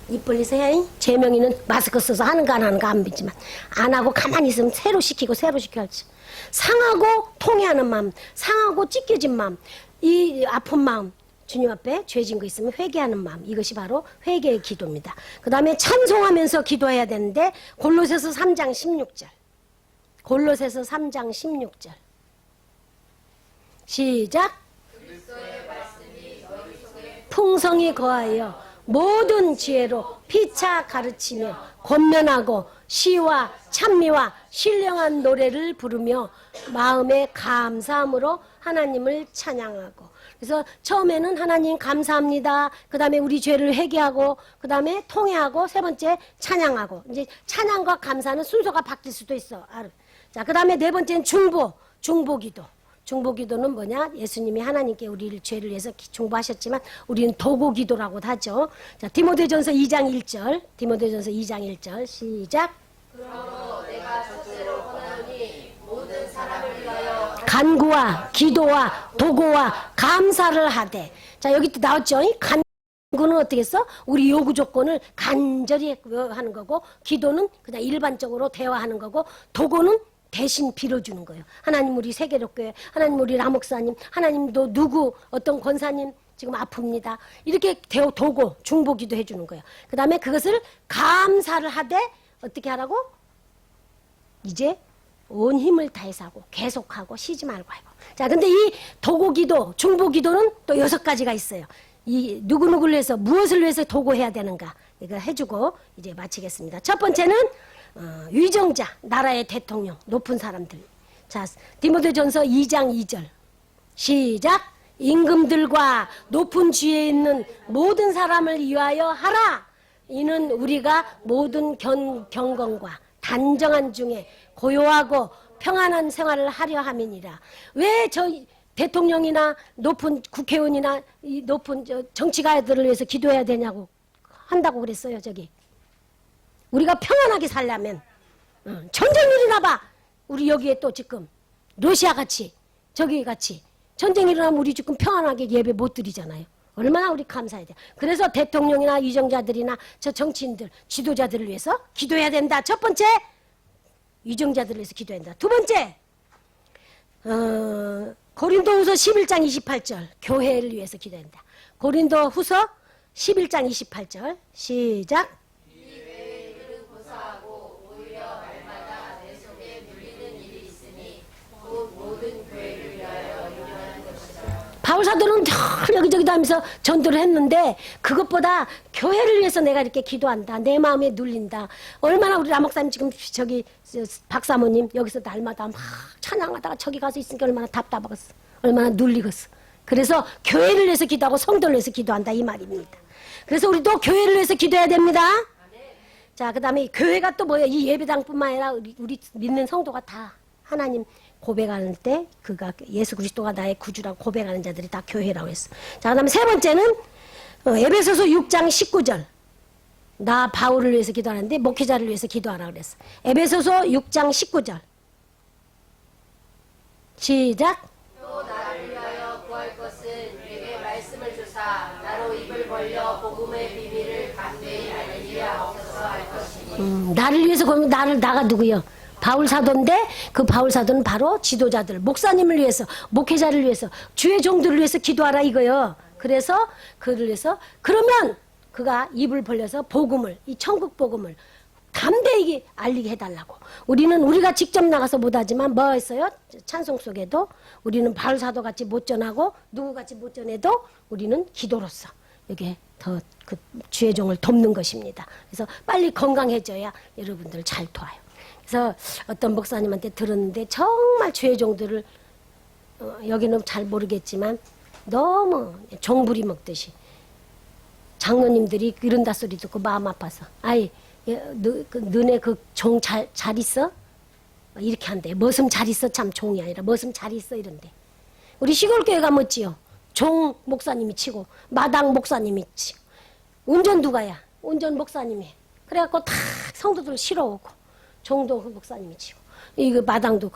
입 벌리서 해. 재명이는 마스크 써서 하는가 안 하는가 안 믿지만 안 하고 가만히 있으면 새로 시키고 할지. 상하고 통회하는 마음, 상하고 찢겨진 마음, 이 아픈 마음 주님 앞에 죄진 거 있으면 회개하는 마음, 이것이 바로 회개의 기도입니다. 그 다음에 찬송하면서 기도해야 되는데 골로새서 3장 16절 골로새서 3장 16절 시작. 풍성히 거하여 모든 지혜로 피차 가르치며 권면하고 시와 찬미와 신령한 노래를 부르며 마음의 감사함으로 하나님을 찬양하고. 그래서 처음에는 하나님 감사합니다. 그 다음에 우리 죄를 회개하고, 그 다음에 통회하고, 세 번째 찬양하고. 이제 찬양과 감사는 순서가 바뀔 수도 있어. 자, 그 다음에 네 번째는 중보기도. 중보기도는 뭐냐? 예수님이 하나님께 우리를 죄를 위해서 중보하셨지만 우리는 도고기도라고도 하죠. 자, 디모데전서 2장 1절. 디모데전서 2장 1절. 시작. 그러므로 내가 첫째로 권하노니 모든 사람을 위하여 간구와 기도와 도고와 감사를 하되. 자, 여기 또 나왔죠. 간구는 어떻게 했어? 우리 요구 조건을 간절히 하는 거고, 기도는 그냥 일반적으로 대화하는 거고, 도고는 대신 빌어주는 거예요. 하나님 우리 세계롭교회, 하나님 우리 라목사님, 하나님도 누구 어떤 권사님 지금 아픕니다. 이렇게 도고 중보기도 해주는 거예요. 그 다음에 그것을 감사를 하되 어떻게 하라고? 이제 온 힘을 다해서 하고 계속하고 쉬지 말고 하고. 자, 근데 이 도고기도 중보기도는 또 6가지가 있어요. 이 누구누구를 위해서 무엇을 위해서 도고해야 되는가 이거 해주고 이제 마치겠습니다. 첫 번째는 위정자, 나라의 대통령, 높은 사람들. 자, 디모데전서 2장 2절. 시작. 임금들과 높은 지위에 있는 모든 사람을 위하여 하라. 이는 우리가 모든 경건과 단정한 중에 고요하고 평안한 생활을 하려 함이니라. 왜 저 대통령이나 높은 국회의원이나 이 높은 정치가들을 위해서 기도해야 되냐고 한다고 그랬어요. 저기 우리가 평안하게 살려면 전쟁 일어나 봐. 우리 여기에 또 지금 러시아 같이 저기 같이 전쟁이 일어나면 우리 지금 평안하게 예배 못 드리잖아요. 얼마나 우리 감사해야 돼. 그래서 대통령이나 위정자들이나 저 정치인들, 지도자들을 위해서 기도해야 된다. 첫 번째, 위정자들을 위해서 기도해야 된다. 두 번째, 고린도후서 11장 28절, 교회를 위해서 기도해야 된다. 고린도후서 11장 28절, 시작. 바울 사도는 늘 여기저기 다니면서 전도를 했는데 그것보다 교회를 위해서 내가 이렇게 기도한다. 내 마음에 눌린다. 얼마나 우리 라목사님 지금 저기 박사모님 여기서 날마다 막 찬양하다가 저기 가서 있으니까 얼마나 답답하겠어. 얼마나 눌리겠어. 그래서 교회를 위해서 기도하고 성도를 위해서 기도한다 이 말입니다. 그래서 우리도 교회를 위해서 기도해야 됩니다. 자, 그 다음에 교회가 또 뭐예요? 이 예배당뿐만 아니라 우리 믿는 성도가 다 하나님 고백하는 때 그가 예수 그리스도가 나의 구주라고 고백하는 자들이 다 교회라고 했어. 자, 그다음에 세 번째는 에베소서 6장 19절. 나 바울을 위해서 기도하는데 목회자를 위해서 기도하라 그랬어. 에베소서 6장 19절. 시작. 또 나를 위하여 구할 것은 내게 말씀을 주사 나로 입을 벌려 복음의 비밀을 간대히 알리려 없어서 할 것이니. 나를 위해서 그러면 나가 누구요? 바울 사도인데 그 바울 사도는 바로 지도자들, 목사님을 위해서, 목회자를 위해서, 주의 종들을 위해서 기도하라 이거요. 그래서 그를 위해서 그러면 그가 입을 벌려서 복음을, 이 천국 복음을 담대히 알리게 해달라고. 우리가 직접 나가서 못하지만 뭐 했어요? 찬송 속에도 우리는 바울 사도 같이 못 전하고 누구 같이 못 전해도 우리는 기도로서 이게 더 그 주의 종을 돕는 것입니다. 그래서 빨리 건강해져야 여러분들 잘 도와요. 그래서 어떤 목사님한테 들었는데 정말 주의 종들을 여기는 잘 모르겠지만 너무 종부리 먹듯이 장로님들이 이런다 소리 듣고 마음 아파서 아이 너네 그 종 잘 있어? 이렇게 한대. 머슴 잘 있어? 참 종이 아니라 머슴 잘 있어 이런데. 우리 시골교회 가면 어찌요? 종 목사님이 치고 마당 목사님이 치고 운전 누가야? 운전 목사님이 해. 그래갖고 다 성도들 실어오고 종도 그 목사님이 치고 이거 마당도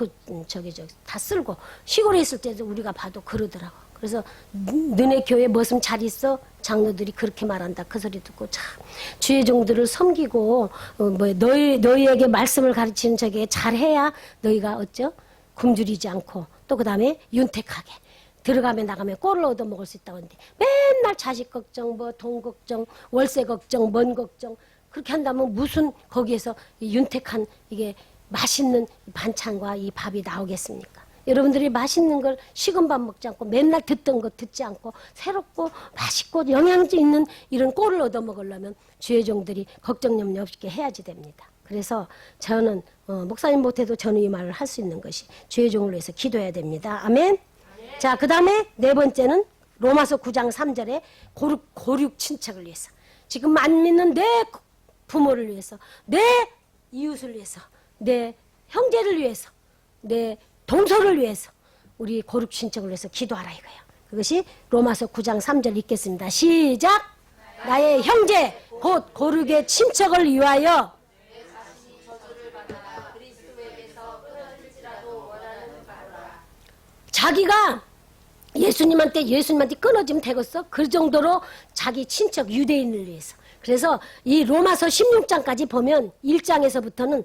저기 다 쓸고 시골에 있을 때도 우리가 봐도 그러더라고. 그래서 너네 교회 머슴 잘 있어? 장로들이 그렇게 말한다. 그 소리 듣고 참 주의 종들을 섬기고 너희에게 말씀을 가르치는 저게 잘해야 너희가 어쩌? 굶주리지 않고 또 그 다음에 윤택하게 들어가면 나가면 꼴을 얻어먹을 수 있다고 하는데 맨날 자식 걱정, 뭐 돈 걱정, 월세 걱정, 뭔 걱정 그렇게 한다면 무슨 거기에서 윤택한 이게 맛있는 반찬과 이 밥이 나오겠습니까? 여러분들이 맛있는 걸 식은 밥 먹지 않고 맨날 듣던 거 듣지 않고 새롭고 맛있고 영양제 있는 이런 꼴을 얻어먹으려면 주의 종들이 걱정 염려 없게 해야지 됩니다. 그래서 저는 목사님 못해도 저는 이 말을 할 수 있는 것이 주의 종을 위해서 기도해야 됩니다. 아멘. 자, 그 다음에 네 번째는 로마서 9장 3절에 고륙 친척을 위해서, 지금 안 믿는 내 부모를 위해서, 내 이웃을 위해서, 내 형제를 위해서, 내 동서를 위해서 우리 고륙 친척을 위해서 기도하라 이거예요. 그것이 로마서 9장 3절 읽겠습니다. 시작. 나의 형제 곧 고륙의 친척을 위하여 자기가 예수님한테 끊어지면 되겠어? 그 정도로 자기 친척 유대인을 위해서. 그래서 이 로마서 16장까지 보면 1장에서부터는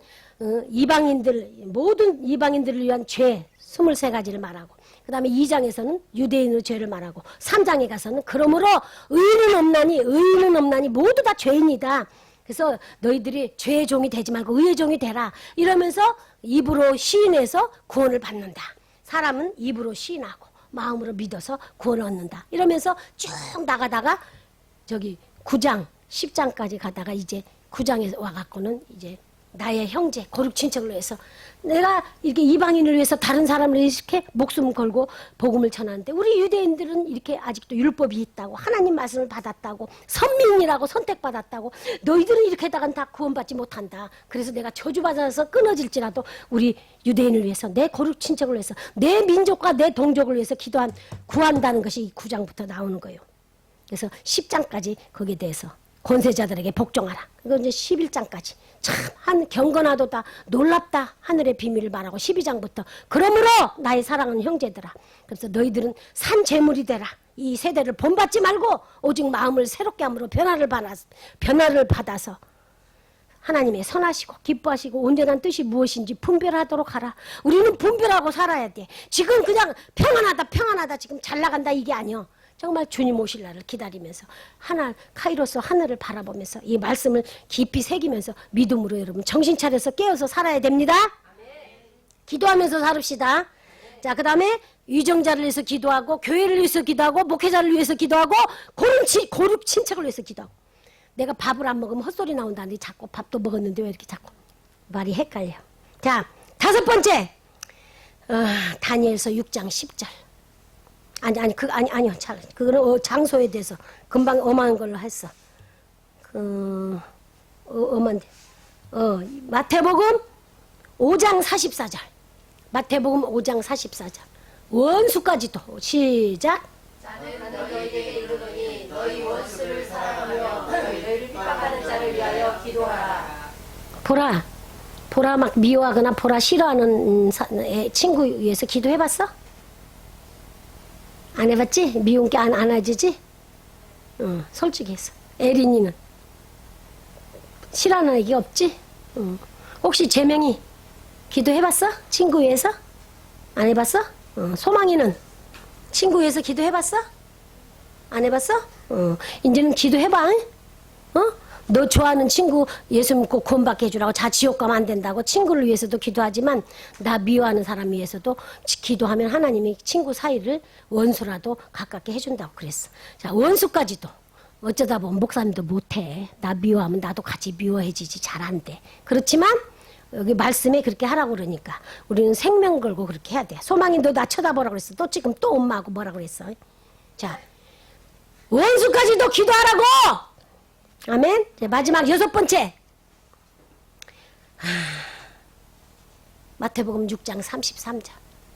모든 이방인들을 위한 죄 23가지를 말하고, 그 다음에 2장에서는 유대인의 죄를 말하고, 3장에 가서는 그러므로 의인은 없나니 모두 다 죄인이다. 그래서 너희들이 죄의 종이 되지 말고 의의 종이 되라. 이러면서 입으로 시인해서 구원을 받는다. 사람은 입으로 시인하고 마음으로 믿어서 구원을 얻는다. 이러면서 쭉 나가다가 저기 9장, 10장까지 가다가 이제 9장에 와갖고는 이제 나의 형제, 고륙 친척을 위해서 내가 이렇게 이방인을 위해서 다른 사람을 이렇게 목숨 걸고 복음을 전하는데, 우리 유대인들은 이렇게 아직도 율법이 있다고, 하나님 말씀을 받았다고, 선민이라고 선택받았다고, 너희들은 이렇게 하다간 다 구원받지 못한다. 그래서 내가 저주받아서 끊어질지라도 우리 유대인을 위해서, 내 고륙 친척을 위해서, 내 민족과 내 동족을 위해서 구한다는 것이 이 9장부터 나오는 거예요. 그래서 10장까지 거기에 대해서 권세자들에게 복종하라. 이거 이제 11장까지 참 한 경건하도다 놀랍다 하늘의 비밀을 말하고, 12장부터 그러므로 나의 사랑하는 형제들아, 그래서 너희들은 산 제물이 되라. 이 세대를 본받지 말고 오직 마음을 새롭게 함으로 변화를 받아서 하나님의 선하시고 기뻐하시고 온전한 뜻이 무엇인지 분별하도록 하라. 우리는 분별하고 살아야 돼. 지금 그냥 평안하다 지금 잘 나간다 이게 아니여. 정말 주님 오실 날을 기다리면서 카이로스 하늘을 바라보면서 이 말씀을 깊이 새기면서 믿음으로 여러분 정신 차려서 깨어서 살아야 됩니다. 기도하면서 살읍시다. 자, 그 다음에 위정자를 위해서 기도하고, 교회를 위해서 기도하고, 목회자를 위해서 기도하고, 고륙 친척을 위해서 기도하고. 내가 밥을 안 먹으면 헛소리 나온다는데 자꾸 밥도 먹었는데 왜 이렇게 자꾸 말이 헷갈려. 자, 5번째 다니엘서 6장 10절. 아니요. 그거는 장소에 대해서 금방 엄한 걸로 했어. 엄한데. 마태복음 5장 44절. 마태복음 5장 44절. 원수까지도. 시작. 나는 너희에게 이르노니 너희 원수를 사랑하며 너희를 핍박하는 자를 위하여 기도하라. 보라 막 미워하거나 보라 싫어하는 친구 위해서 기도해봤어? 안 해봤지? 미운 게 안 안아지지? 솔직히 했어. 에린이는 싫어하는 애기 없지? 혹시 재명이 기도해봤어? 친구 위해서? 안 해봤어? 소망이는 친구 위해서 기도해봤어? 안 해봤어? 이제는 기도해봐. 너 좋아하는 친구 예수 믿고 구원받게 해주라고. 자, 지옥 가면 안 된다고 친구를 위해서도 기도하지만, 나 미워하는 사람 위해서도 기도하면 하나님이 친구 사이를 원수라도 가깝게 해준다고 그랬어. 자, 원수까지도. 어쩌다 보면 목사님도 못해. 나 미워하면 나도 같이 미워해지지. 잘 안 돼. 그렇지만 여기 말씀에 그렇게 하라고 그러니까 우리는 생명 걸고 그렇게 해야 돼. 소망이 너 나 쳐다보라고 그랬어. 또 지금 또 엄마하고 뭐라고 그랬어. 자, 원수까지도 기도하라고. 아멘. 마지막 6번째. 마태복음 6장 33절.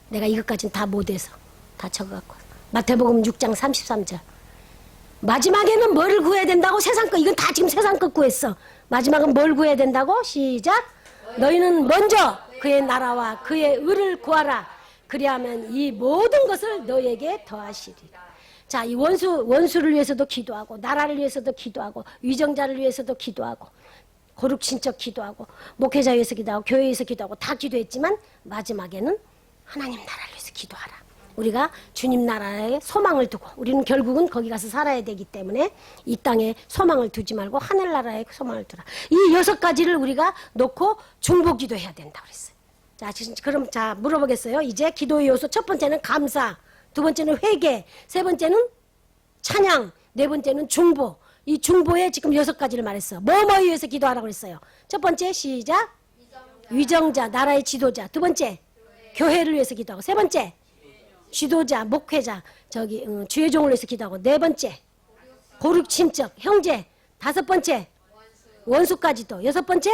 내가 이것까지는 다 못해서 다 적어갖고. 마태복음 6장 33절. 마지막에는 뭐를 구해야 된다고? 세상 것. 이건 다 지금 세상 것 구했어. 마지막은 뭘 구해야 된다고? 시작. 너희는 먼저 그의 나라와 그의 의를 구하라. 그리하면 이 모든 것을 너희에게 더하시리라. 자, 이 원수를 위해서도 기도하고, 나라를 위해서도 기도하고, 위정자를 위해서도 기도하고, 고륙 친척 기도하고, 목회자 위해서 기도하고, 교회 위해서 기도하고 다 기도했지만 마지막에는 하나님 나라를 위해서 기도하라. 우리가 주님 나라에 소망을 두고, 우리는 결국은 거기 가서 살아야 되기 때문에 이 땅에 소망을 두지 말고 하늘나라에 소망을 두라. 이 6가지를 우리가 놓고 중보 기도해야 된다 그랬어요. 자, 그럼 물어보겠어요. 이제 기도의 요소 첫 번째는 감사, 두 번째는 회개, 세 번째는 찬양, 네 번째는 중보, 이 중보에 지금 6가지를 말했어. 뭐뭐 위해서 기도하라고 그랬어요. 첫 번째 시작. 위정자, 나라의 지도자. 두 번째 교회를 위해서 기도하고. 세 번째 지도자, 목회자, 주의 종을 위해서 기도하고. 네 번째 고륙 친척, 형제. 다섯 번째 원수까지도. 여섯 번째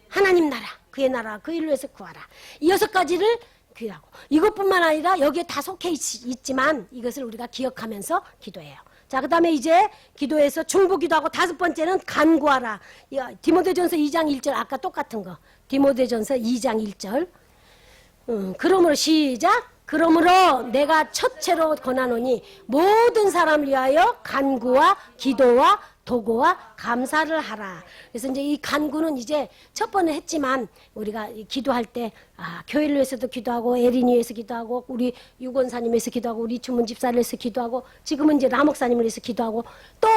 하나님 나라, 그의 나라, 그 일을 위해서 구하라. 이 6가지를 기도하고. 이것뿐만 아니라 여기에 다 속해 있지만 이것을 우리가 기억하면서 기도해요. 자, 그 다음에 이제 기도해서 중보 기도하고. 다섯 번째는 간구하라. 디모데전서 2장 1절 아까 똑같은 거. 디모데전서 2장 1절. 그러므로 시작. 그러므로 내가 첫째로 권하노니 모든 사람을 위하여 간구와 기도와 도고와 감사를 하라. 그래서 이제 이 간구는 이제 첫 번에 했지만 우리가 기도할 때 교회를 위해서도 기도하고, 에린이 위해서 기도하고, 우리 유권사님 위해서 기도하고, 우리 주문 집사를 위해서 기도하고, 지금은 이제 라목사님을 위해서 기도하고, 또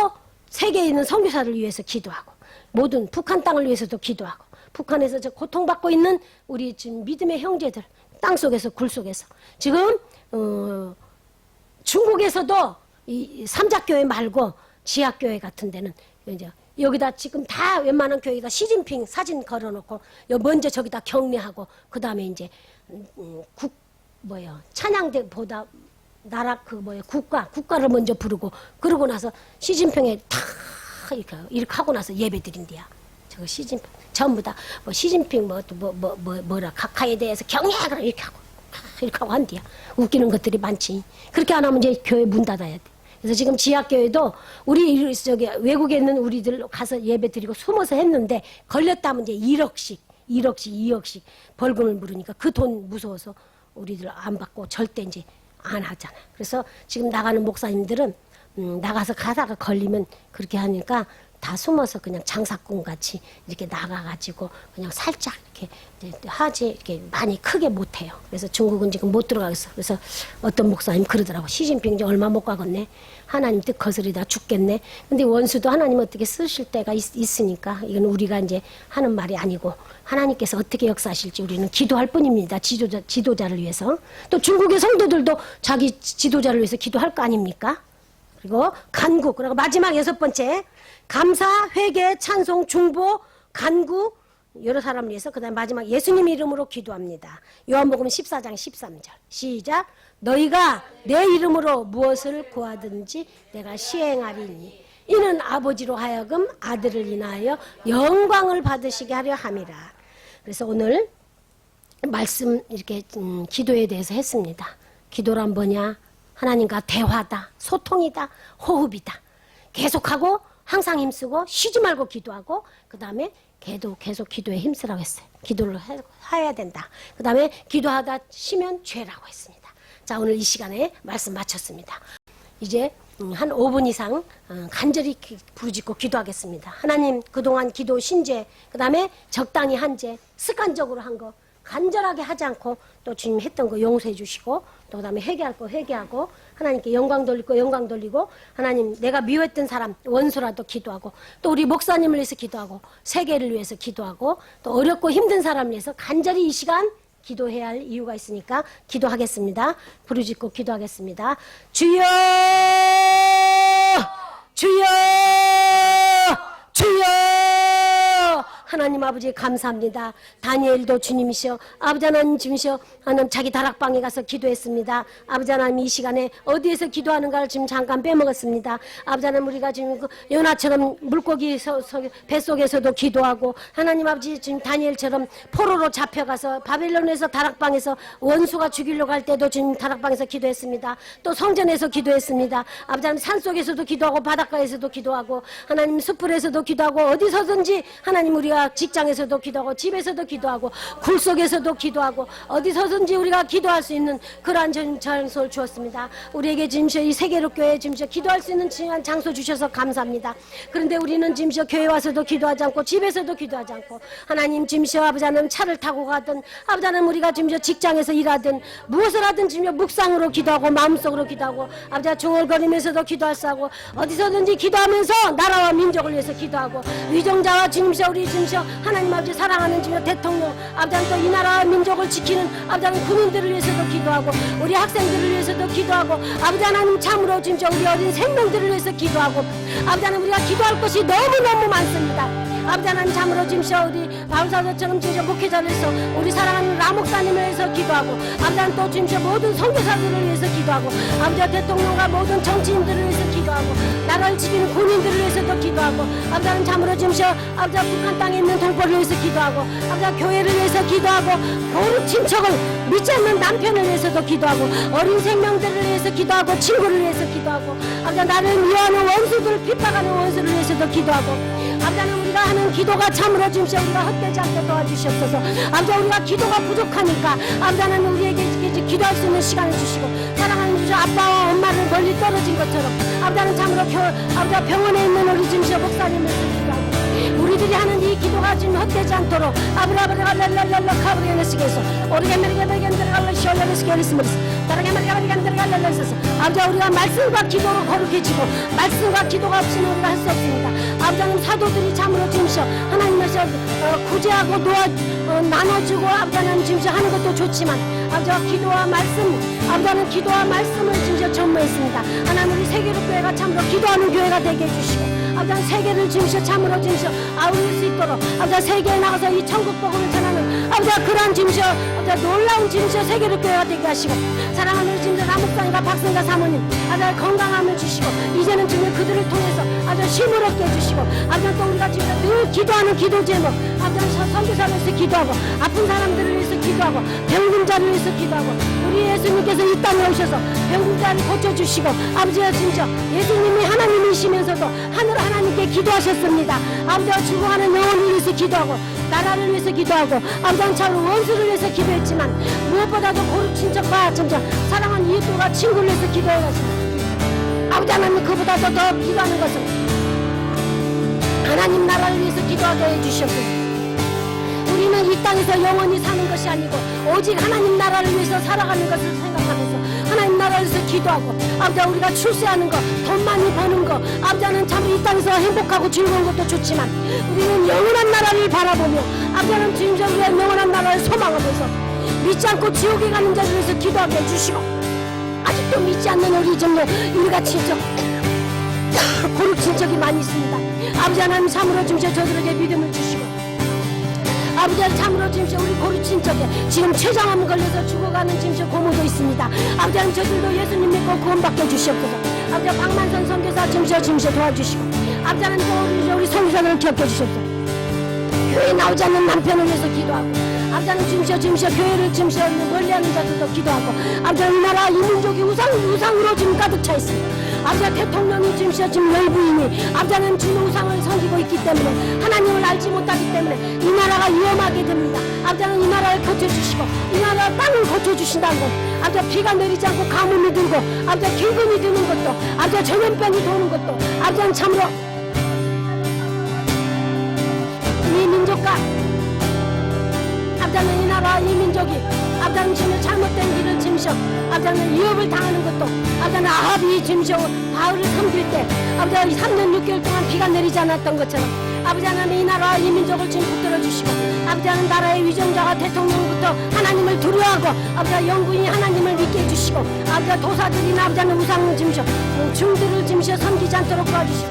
세계에 있는 선교사를 위해서 기도하고, 모든 북한 땅을 위해서도 기도하고, 북한에서 저 고통받고 있는 우리 지금 믿음의 형제들, 땅 속에서 굴 속에서 지금 중국에서도 이 삼작교회 말고 지하교회 같은 데는 이제 여기다 지금 다 웬만한 교회가 시진핑 사진 걸어놓고 먼저 저기다 격려하고, 그 다음에 이제 찬양대보다 나라 국가를 먼저 부르고, 그러고 나서 시진핑에 다 이렇게 하고 나서 예배 드린대야. 저거 시진핑 전부 다 시진핑 뭐라 각하에 대해서 경애하라 이렇게 하고 한대야. 웃기는 것들이 많지. 그렇게 안 하면 이제 교회 문 닫아야 돼. 그래서 지금 지하교회도 우리 외국에 있는 우리들 가서 예배 드리고 숨어서 했는데, 걸렸다면 이제 1억씩 2억씩 벌금을 물으니까 그 돈 무서워서 우리들 안 받고 절대 이제 안 하잖아. 그래서 지금 나가는 목사님들은 나가서 가다가 걸리면 그렇게 하니까 다 숨어서 그냥 장사꾼 같이 이렇게 나가가지고 그냥 살짝 이렇게 하지, 이렇게 많이 크게 못해요. 그래서 중국은 지금 못 들어가겠어. 그래서 어떤 목사님 그러더라고. 시진핑 이제 얼마 못 가겠네. 하나님 뜻 거스르다 죽겠네. 근데 원수도 하나님 어떻게 쓰실 때가 있으니까 이건 우리가 이제 하는 말이 아니고 하나님께서 어떻게 역사하실지 우리는 기도할 뿐입니다. 지도자를 위해서. 또 중국의 성도들도 자기 지도자를 위해서 기도할 거 아닙니까? 그리고 간구. 그리고 마지막 6번째 감사, 회개, 찬송, 중보, 간구, 여러 사람을 위해서. 그 다음에 마지막 예수님 이름으로 기도합니다. 요한복음 14장 13절 시작. 너희가 내 이름으로 무엇을 구하든지 내가 시행하리니 이는 아버지로 하여금 아들을 인하여 영광을 받으시게 하려 함이라. 그래서 오늘 말씀 이렇게 기도에 대해서 했습니다. 기도란 뭐냐? 하나님과 대화다, 소통이다, 호흡이다. 계속하고 항상 힘쓰고 쉬지 말고 기도하고, 그 다음에 계속 기도에 힘쓰라고 했어요. 기도를 해야 된다. 그 다음에 기도하다 쉬면 죄라고 했습니다. 자, 오늘 이 시간에 말씀 마쳤습니다. 이제 한 5분 이상 간절히 부르짖고 기도하겠습니다. 하나님, 그동안 기도 신죄, 그 다음에 적당히 한 죄, 습관적으로 한 거 간절하게 하지 않고 또 주님 했던 거 용서해 주시고, 또 그 다음에 회개할 거 회개하고, 하나님께 영광 돌릴 거 영광 돌리고, 하나님 내가 미워했던 사람 원수라도 기도하고, 또 우리 목사님을 위해서 기도하고, 세계를 위해서 기도하고, 또 어렵고 힘든 사람을 위해서 간절히 이 시간 기도해야 할 이유가 있으니까 기도하겠습니다. 부르짖고 기도하겠습니다. 주여, 주여, 주여. 하나님 아버지 감사합니다. 다니엘도 주님이시여, 아버지 하나님 주님이시여, 하나님 자기 다락방에 가서 기도했습니다. 아버지 하나님 이 시간에 어디에서 기도하는가를 지금 잠깐 빼먹었습니다. 아버지 하나님 우리가 지금 그 요나처럼 물고기 뱃속에서도 기도하고, 하나님 아버지 지금 다니엘처럼 포로로 잡혀가서 바벨론에서 다락방에서 원수가 죽이려고 할 때도 지금 다락방에서 기도했습니다. 또 성전에서 기도했습니다. 아버지 하나님 산속에서도 기도하고 바닷가에서도 기도하고, 하나님 숲풀에서도 기도하고, 어디서든지 하나님 우리가 직장에서도 기도하고, 집에서도 기도하고, 굴 속에서도 기도하고, 어디서든지 우리가 기도할 수 있는 그러한 장소를 주었습니다. 우리에게 지금쇼 이 세계로 교회 지금쇼 기도할 수 있는 장소 주셔서 감사합니다. 그런데 우리는 지금쇼 교회 와서도 기도하지 않고, 집에서도 기도하지 않고, 하나님 지금쇼 아버지 하나님 차를 타고 가든, 아버지 하나님 우리가 지금쇼 직장에서 일하든 무엇을 하든 지금쇼 묵상으로 기도하고 마음속으로 기도하고, 아버지 하나님 중얼거리면서도 기도할 수 하고, 어디서든지 기도하면서 나라와 민족을 위해서 기도하고, 위정자와 지금쇼 우리 지금쇼 주십시오. 하나님 아버지 사랑하는 주여 대통령 아버지 또 이 나라 민족을 지키는 아버지 군인들을 위해서도 기도하고 우리 학생들을 위해서도 기도하고 아버지 하나님 참으로 주십시오. 우리 어린 생명들을 위해서 기도하고 아버지 하나님 우리가 기도할 것이 너무너무 많습니다. 아버지 하나님 참으로 주십시오. 우리 바울사도처럼 주십시오. 목회자를 위해서 우리 사랑하는 라목사님을 위해서 기도하고 아버지 하나님 또 주십시오. 모든 선교사들을 위해서 기도하고 아버지 대통령과 모든 정치인들을 위해서 기도하고 나라를 지키는 군인들을 위해서도 기도하고 아버지 하나님 참으로 주십시오. 아버지 북한 땅에 있는 동포를 위해서 기도하고 아버지 교회를 위해서 기도하고 거룩 친척을 믿지 않는 남편을 위해서도 기도하고 어린 생명들을 위해서 기도하고 친구를 위해서 기도하고 아버지 나를 미워하는 원수들을 핍박하는 원수를 위해서도 기도하고 아버지 하나님 우리가 하는 기도가 참으로 주십시오. 우리가 헛되지 않게 도와주시옵소서. 아버지 우리가 기도가 부족하니까 아버지 하나님 우리에게 기도할 수 있는 시간을 주시고 사랑하는 주여 아빠와 엄마를 멀리 떨어진 것처럼 아버지 하나님 참으로 아버지 병원에 있는 우리 주십시오. 목사님을 기도하고 우리들이 하는 이 기도가 지금 헛되지 않도록 아브라브라가 랄랄랄라 카브리아네스께서 오르게메르게메르겐드라갈라 시올레스케리스미스 다르게메르게메르겐드라갈랄라스서 아버지 우리가 말씀과 기도로 거룩해지고 말씀과 기도가 없이는 우리가 할 수 없습니다. 아버지 하나님 사도들이 참으로 주십시오. 하나님께서 구제하고 나눠주고 아버지 하나님 주십시오 하는 것도 좋지만 아버지와 기도와 말씀 아버지 하나님 기도와 말씀을 주십시오 전무했습니다. 하나님 우리 세계로교회가 참으로 기도하는 교회가 되게 해주시고 아버지 세계를 주십시오. 참으로 주십시오. 아울릴 수 있도록 아버지 세계에 나가서 이 천국 복음을 전하는 아버지 그러한 주십시오. 아버지 놀라운 주십시오. 세계를 교회가 되게 하시고 사랑하는 주십시오. 남목사님과 박성가 사모님 아버지 건강함을 주시고 이제는 주님 그들을 통해서 아주 힘을 얻게 해주시고 아버지 또 우리가 주십시오. 늘 기도하는 기도 제목 아버지 선교사를 위해서 기도하고 아픈 사람들을 위해서 기도하고 병든 자를 위해서 기도하고 우리 예수님께서 이 땅에 오셔서 병든 자를 고쳐주시고 아버지가 주십시오. 예수님이 하나님이시면서도 하늘 하나님께 기도하셨습니다. 아버지가 죽어가는 영혼을 위해서 기도하고 나라를 위해서 기도하고 아버지 참으로 원수를 위해서 기도했지만 무엇보다도 고루 친척과 진짜 사랑하는 이웃들과 친구를 위해서 기도해갔습니다. 아버지 하나님 그보다도 더 기도하는 것은 하나님 나라를 위해서 기도하게 해주셨고 우리는 이 땅에서 영원히 사는 것이 아니고 오직 하나님 나라를 위해서 살아가는 것을 생각하면서 하나님 나라를 위해서 기도하고 아버지 우리가 출세하는 거 돈 많이 버는 거 아버지는 참 이 땅에서 행복하고 즐거운 것도 좋지만 우리는 영원한 나라를 바라보며 아버지는 주님께서 우리의 영원한 나라를 소망하면서 믿지 않고 지옥에 가는 자를 위해서 기도하게 해주시고 아직도 믿지 않는 우리 정말 우리가 친척 고륙 친척이 많이 있습니다. 아버지 하나님 참으로 주십시오. 저들에게 믿음을 주시고 아버지 참으로 주십시오. 우리 고루 친척에 지금 췌장암 걸려서 죽어가는 주십시오. 고모도 있습니다. 아버지 하나님 저들도 예수님 믿고 구원받게 주시옵소서. 아버지 박만선 선교사 주십시오. 도와주시고 아버지 하나님 우리 선교사들을 기억해 주시옵소서. 교회에 나오지 않는 남편을 위해서 기도하고 아버지 하나님 주십시오. 교회를 주십시오. 멀리하는 자들도 기도하고 아버지 하나님 이 나라 이 민족이 우상으로 지금 가득 차 있습니다. 아버지 대통령이 주십시오. 지금 열부인이 아버지 하나님 주의 우상을 섬기고 있기 때문에 하나님을 알지 못하기 때문에 이 나라가 위험하게 됩니다. 아버지 하나님 이 나라를 고쳐주시고 이 나라 땅을 고쳐주신다는 것 아버지 비가 내리지 않고 가뭄이 들고 아버지 기근이 드는 것도 아버지 전염병이 도는 것도 아버지 참으로 이 민족과 아버지 이 나라 이 민족이 아버지 주님 잘못된 길을 짐셔 아버지 위협을 당하는 것도 아버지 아합이 짐셔 바울을 섬길 때 아버지 3년 6개월 동안 비가 내리지 않았던 것처럼 아버지 하나님 이 나라 이 민족을 지금 붙들어 주시고 아버지 하나님 나라의 위정자가 대통령부터 하나님을 두려워하고 아버지 영구히 하나님을 믿게 해주시고 아버지 도사들이나 아버지 하나님 우상을 짐셔 중들을 짐셔 섬기지 않도록 도와주시고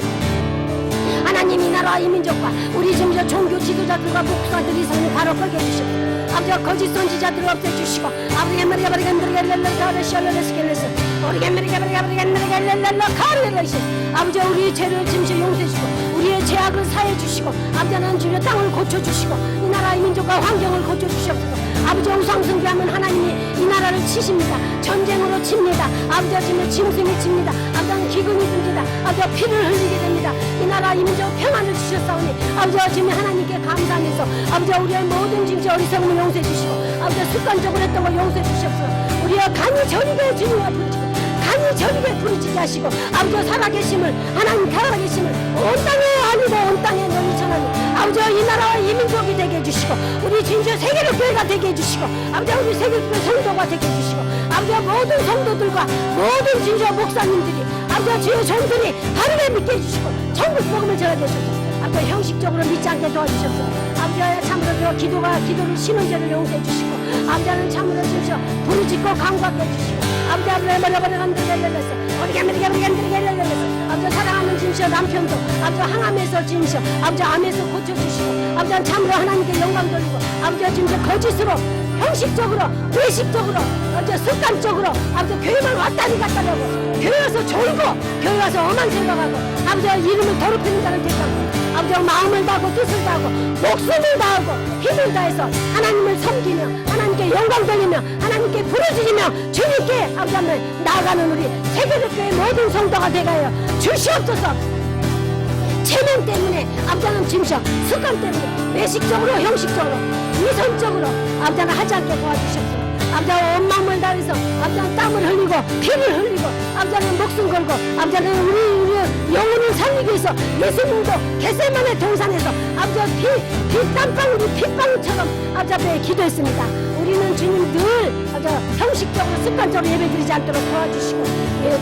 하나님 이 나라 이 민족과 우리 지금 종교 지도자들과 목사들이 성을 바로 끄게 해주시고 아버지 거짓 선지자들을 없애주시고 아버지 머리가 아버지 우리의 죄를 짐시 용서해주시고 우리의 죄악을 사해주시고 아버지 하나님 주여 땅을 고쳐주시고 이 나라 이 민족과 환경을 고쳐주시옵소서. 아버지 우상 숭배하면 하나님이 이 나라를 치십니다. 전쟁으로 칩니다. 아버지 주님 짐승이 칩니다. 아버지 기근이 듭니다. 아버지 피를 흘리게 됩니다. 이 나라 이 민족 평안을 주셨사오니 아버지 주님 하나님께 감사하면서 아버지 우리의 모든 짐시 어리석음을 용서해 주시고 아버지 습관적으로 했던 거 용서해 주시옵소서. 우리가 간이 저리게 주님과 부르짖고 간이 저리게 부르짖게 하시고 아버지 살아계심을 하나님 살아계심을 온 땅에 아니고 온 땅에 너희 전하니 아버지 이 나라와 이 민족이 되게 해주시고 우리 진짜 세계로 교회가 되게 해주시고 아버지 우리 세계로 성도가 되게 해주시고 아버지 모든 성도들과 모든 진짜 목사님들이 아버지 주의 종들이 바르게 믿게 해주시고 천국 복음을 전하게 해주시고 아버지 형식적으로 믿지 않게 도와주셨소. 아버지 참으로 기도를 쉬는 죄를 용서해 주시고 아버지는 참으로 주시오. 부르짖고 강구하게 해주시고 아버지 머리가 흔들려서 아버지 사랑하는 주시오. 남편도 아버지 항암에서 주시오. 아버지 암에서 고쳐주시고 아버지 참으로 하나님께 영광 돌리고 아버지 주시오. 거짓으로 형식적으로 외식적으로 아버지 습관적으로 아버지 교회만 왔다리 갔다리 하고 교회 와서 졸고 교회 와서 엄한 생각하고 아버지 이름을 더럽히는 자를 택하고 아버지 마음을 다하고 뜻을 다하고 목숨을 다하고 힘을 다해서 하나님을 섬기며 하나님께 영광 돌리며 하나님께 부르짖으며 주님께 아버지 앞에 나아가는 우리 세계교회 모든 성도가 되가요 주시옵소서. 체면 때문에 아버지는 주시오. 습관 때문에 외식적으로 형식적으로 위선적으로 아버지는 하지 않게 도와주셨소. 아버지는 온 마음을 다해서 아버지는 땀을 흘리고 피를 흘리고 아버지는 목숨 걸고 아버지는 우리 영혼을 살리기 위해서 예수님도 겟세마네 동산에서 아버지 땀방울이 핏방울처럼 아버지 앞에 기도했습니다. 우리는 주님 늘 아버지 형식적으로 습관적으로 예배드리지 않도록 도와주시고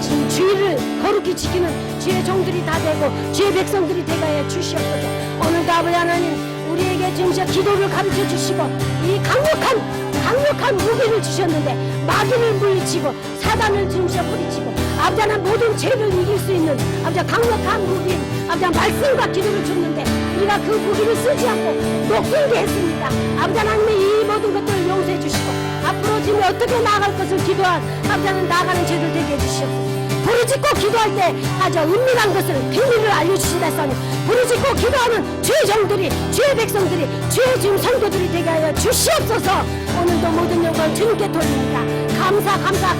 지금 주의를 거룩히 지키는 주의 종들이 다 되고 주의 백성들이 되게 주시옵소서. 오늘도 아버지 하나님 우리에게 주님께서 기도를 가르쳐 주시고 이 강력한 무기를 주셨는데 마귀를 물리치고 사단을 주님께서 뿌리치고 아버지 하나님 모든 죄를 이길 수 있는 아버지 강력한 무기인 아버지 말씀과 기도를 줬는데 우리가 그 무기를 쓰지 않고 녹슬게 했습니다. 아버지 하나님이 이 모든 것들을 용서해 주시고 앞으로 지금 어떻게 나아갈 것을 기도한 아버지 하나님 나아가는 죄를 되게 해주시옵소서. 부르짖고 기도할 때 아주 은밀한 것을 비밀을 알려주신다 했으니 부르짖고 기도하는 주의 종들이 주의 백성들이 주의 지금 성도들이 되게 하여 주시옵소서. 오늘도 모든 영광 주님께 돌립니다.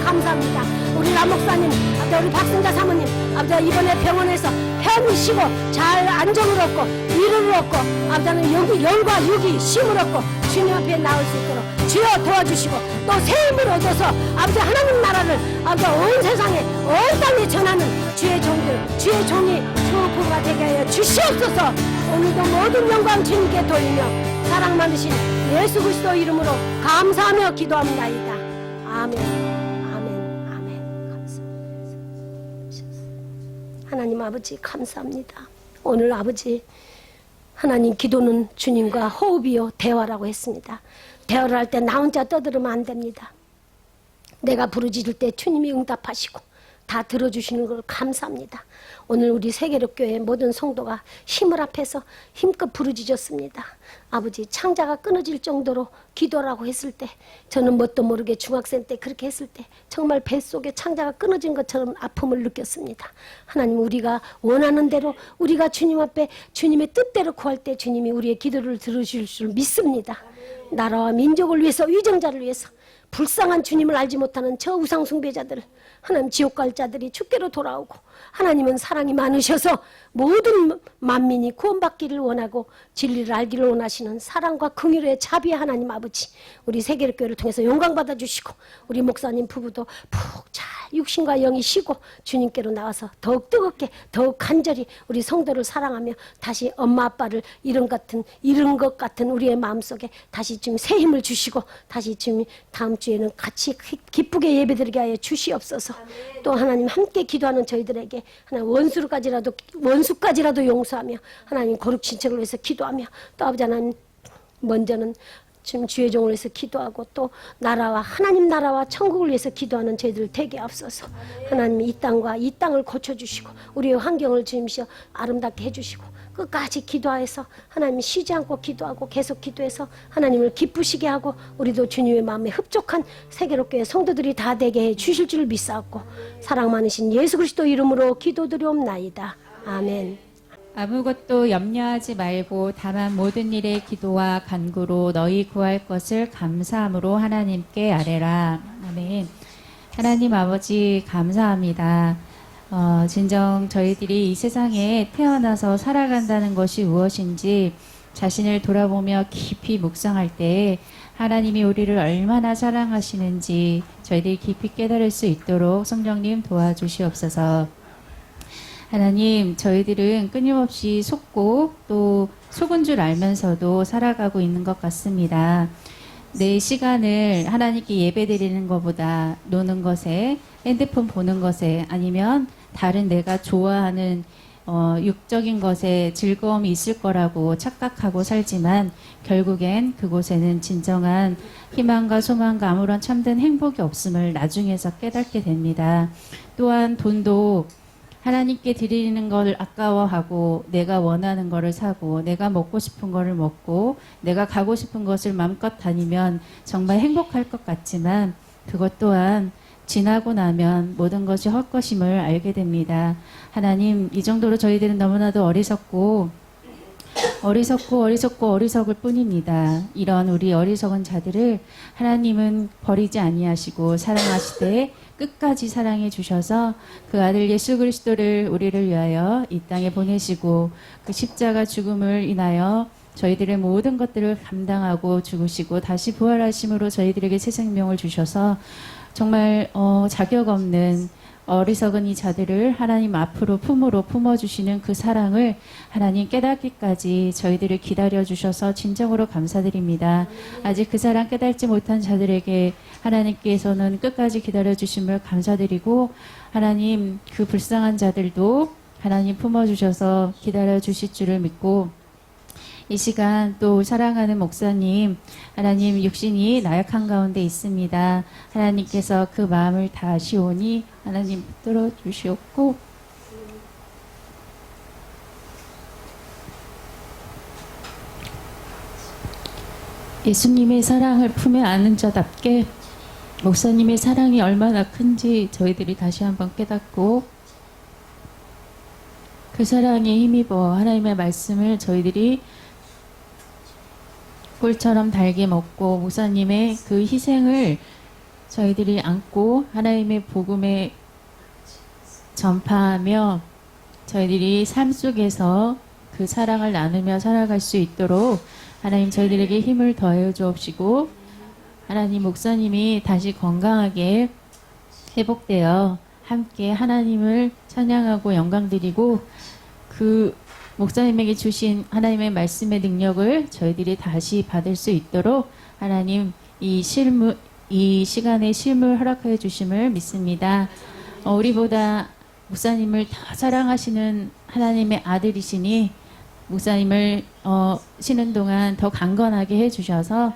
감사합니다. 우리 람 목사님 아버지 우리 박승자 사모님 아버지 이번에 병원에서 편히 쉬고 잘 안정을 얻고 위로를 얻고 아버지는 영과 육이 쉼을 얻고 주님 앞에 나올 수 있도록 주여 도와주시고 또 새 힘을 얻어서 아버지 하나님 나라를 아버지 온 세상에 온 땅에 전하는 주의 종들 주의 종이 수호부가 되게 하여 주시옵소서. 오늘도 모든 영광 주님께 돌리며 사랑 많으신 예수 그리스도 이름으로 감사하며 기도합니다. 아멘. 감사합니다. 하나님 아버지 감사합니다. 오늘 아버지 하나님 기도는 주님과 호흡이요 대화라고 했습니다. 대화를 할 때 나 혼자 떠들으면 안 됩니다. 내가 부르짖을 때 주님이 응답하시고 다 들어주시는 걸 감사합니다. 오늘 우리 세계력교회 모든 성도가 힘을 합해서 힘껏 부르짖었습니다. 아버지 창자가 끊어질 정도로 기도라고 했을 때 저는 뭣도 모르게 중학생 때 그렇게 했을 때 정말 뱃속에 창자가 끊어진 것처럼 아픔을 느꼈습니다. 하나님 우리가 원하는 대로 우리가 주님 앞에 주님의 뜻대로 구할 때 주님이 우리의 기도를 들으실 줄 믿습니다. 나라와 민족을 위해서 위정자를 위해서 불쌍한 주님을 알지 못하는 저 우상 숭배자들 하나님 지옥 갈 자들이 주께로 돌아오고 하나님은 사랑이 많으셔서 모든 만민이 구원받기를 원하고 진리를 알기를 원하시는 사랑과 긍휼의 자비의 하나님 아버지 우리 세계교회를 통해서 영광 받아주시고 우리 목사님 부부도 푹 잘 육신과 영이 쉬고 주님께로 나와서 더욱 뜨겁게 더욱 간절히 우리 성도를 사랑하며 다시 엄마 아빠를 잃은 것 같은 우리의 마음속에 다시 좀 새 힘을 주시고 다시 좀 다음 주에는 같이 기쁘게 예배드리게 하여 주시옵소서. 또 하나님 함께 기도하는 저희들에게 하나님 원수까지라도 용서하며 하나님 거룩 진책을 위해서 기도하며 또 아버지 하나님 먼저는 지금 주의 종을 위해서 기도하고 또 나라와 하나님 나라와 천국을 위해서 기도하는 저희들 되게 앞서서 하나님 이 땅을 고쳐주시고 우리의 환경을 주님시여 아름답게 해주시고 끝까지 기도해서 하나님 쉬지 않고 기도하고 계속 기도해서 하나님을 기쁘시게 하고 우리도 주님의 마음에 흡족한 세계롭게 성도들이 다 되게 해 주실 줄 믿사옵고 사랑 많으신 예수 그리스도 이름으로 기도드리옵나이다. 아멘. 아무것도 염려하지 말고 다만 모든 일에 기도와 간구로 너희 구할 것을 감사함으로 하나님께 아뢰라. 아멘. 하나님 아버지 감사합니다. 진정 저희들이 이 세상에 태어나서 살아간다는 것이 무엇인지 자신을 돌아보며 깊이 묵상할 때 하나님이 우리를 얼마나 사랑하시는지 저희들이 깊이 깨달을 수 있도록 성령님 도와주시옵소서. 하나님, 저희들은 끊임없이 속고 또 속은 줄 알면서도 살아가고 있는 것 같습니다. 내 시간을 하나님께 예배드리는 것보다 노는 것에, 핸드폰 보는 것에, 아니면 다른 내가 좋아하는 육적인 것에 즐거움이 있을 거라고 착각하고 살지만 결국엔 그곳에는 진정한 희망과 소망과 아무런 참된 행복이 없음을 나중에서 깨닫게 됩니다. 또한 돈도 하나님께 드리는 걸 아까워하고 내가 원하는 거를 사고 내가 먹고 싶은 거를 먹고 내가 가고 싶은 것을 마음껏 다니면 정말 행복할 것 같지만 그것 또한 지나고 나면 모든 것이 헛것임을 알게 됩니다. 하나님, 이 정도로 저희들은 너무나도 어리석을 뿐입니다. 이런 우리 어리석은 자들을 하나님은 버리지 아니하시고 사랑하시되 끝까지 사랑해 주셔서 그 아들 예수 그리스도를 우리를 위하여 이 땅에 보내시고 그 십자가 죽음을 인하여 저희들의 모든 것들을 감당하고 죽으시고 다시 부활하심으로 저희들에게 새 생명을 주셔서 정말 자격 없는 어리석은 이 자들을 하나님 앞으로 품으로 품어주시는 그 사랑을 하나님 깨닫기까지 저희들을 기다려주셔서 진정으로 감사드립니다. 아직 그 사랑 깨닫지 못한 자들에게 하나님께서는 끝까지 기다려주심을 감사드리고 하나님 그 불쌍한 자들도 하나님 품어주셔서 기다려주실 줄을 믿고 이 시간 또 사랑하는 목사님, 하나님 육신이 나약한 가운데 있습니다. 하나님께서 그 마음을 다하시오니 하나님 붙들어 주시옵고 예수님의 사랑을 품에 안은 자답게 목사님의 사랑이 얼마나 큰지 저희들이 다시 한번 깨닫고 그 사랑에 힘입어 하나님의 말씀을 저희들이 꿀처럼 달게 먹고 목사님의 그 희생을 저희들이 안고 하나님의 복음에 전파하며 저희들이 삶 속에서 그 사랑을 나누며 살아갈 수 있도록 하나님 저희들에게 힘을 더해 주옵시고 하나님 목사님이 다시 건강하게 회복되어 함께 하나님을 찬양하고 영광드리고 그 목사님에게 주신 하나님의 말씀의 능력을 저희들이 다시 받을 수 있도록 하나님 이 시간에 쉼을 허락하여 주심을 믿습니다. 우리보다 목사님을 더 사랑하시는 하나님의 아들이시니 목사님을 쉬는 동안 더 강건하게 해주셔서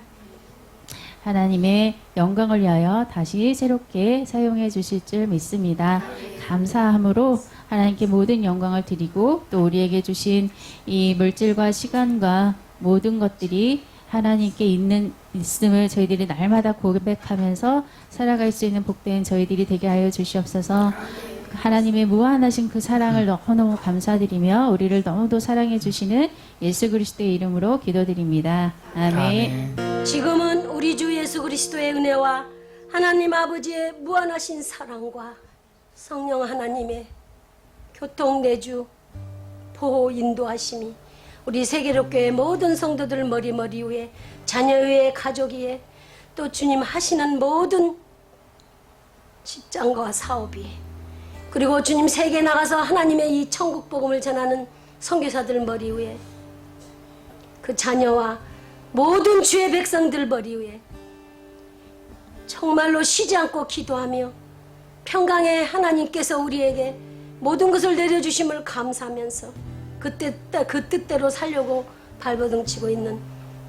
하나님의 영광을 위하여 다시 새롭게 사용해 주실 줄 믿습니다. 감사함으로 하나님께 모든 영광을 드리고 또 우리에게 주신 이 물질과 시간과 모든 것들이 하나님께 있음을 저희들이 날마다 고백하면서 살아갈 수 있는 복된 저희들이 되게 하여 주시옵소서. 하나님의 무한하신 그 사랑을 너무너무 감사드리며 우리를 너무도 사랑해 주시는 예수 그리스도의 이름으로 기도드립니다. 아멘. 지금은 우리 주 예수 그리스도의 은혜와 하나님 아버지의 무한하신 사랑과 성령 하나님의 교통 내주 보호 인도하심이 우리 세계롭교회 모든 성도들 머리 위에 자녀 위에 가족 위에 또 주님 하시는 모든 직장과 사업 위에 그리고 주님 세계 나가서 하나님의 이 천국 복음을 전하는 선교사들 머리 위에 그 자녀와 모든 주의 백성들 머리 위에 정말로 쉬지 않고 기도하며 평강의 하나님께서 우리에게 모든 것을 내려주심을 감사하면서 그 뜻대로 살려고 발버둥치고 있는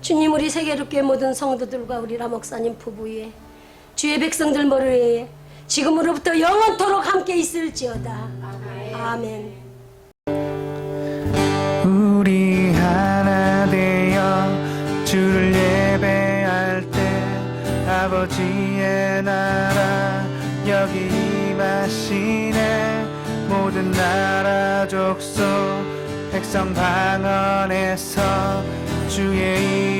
주님 우리 세계롭게 모든 성도들과 우리 라목사님 부부 위에 주의 백성들 머리 위에 지금으로부터 영원토록 함께 있을지어다. 아멘. 우리 하나 되어 주를 예배할 때 아버지의 나라 여기 임하시네. 모든 나라 족속 백성 방언에서 주의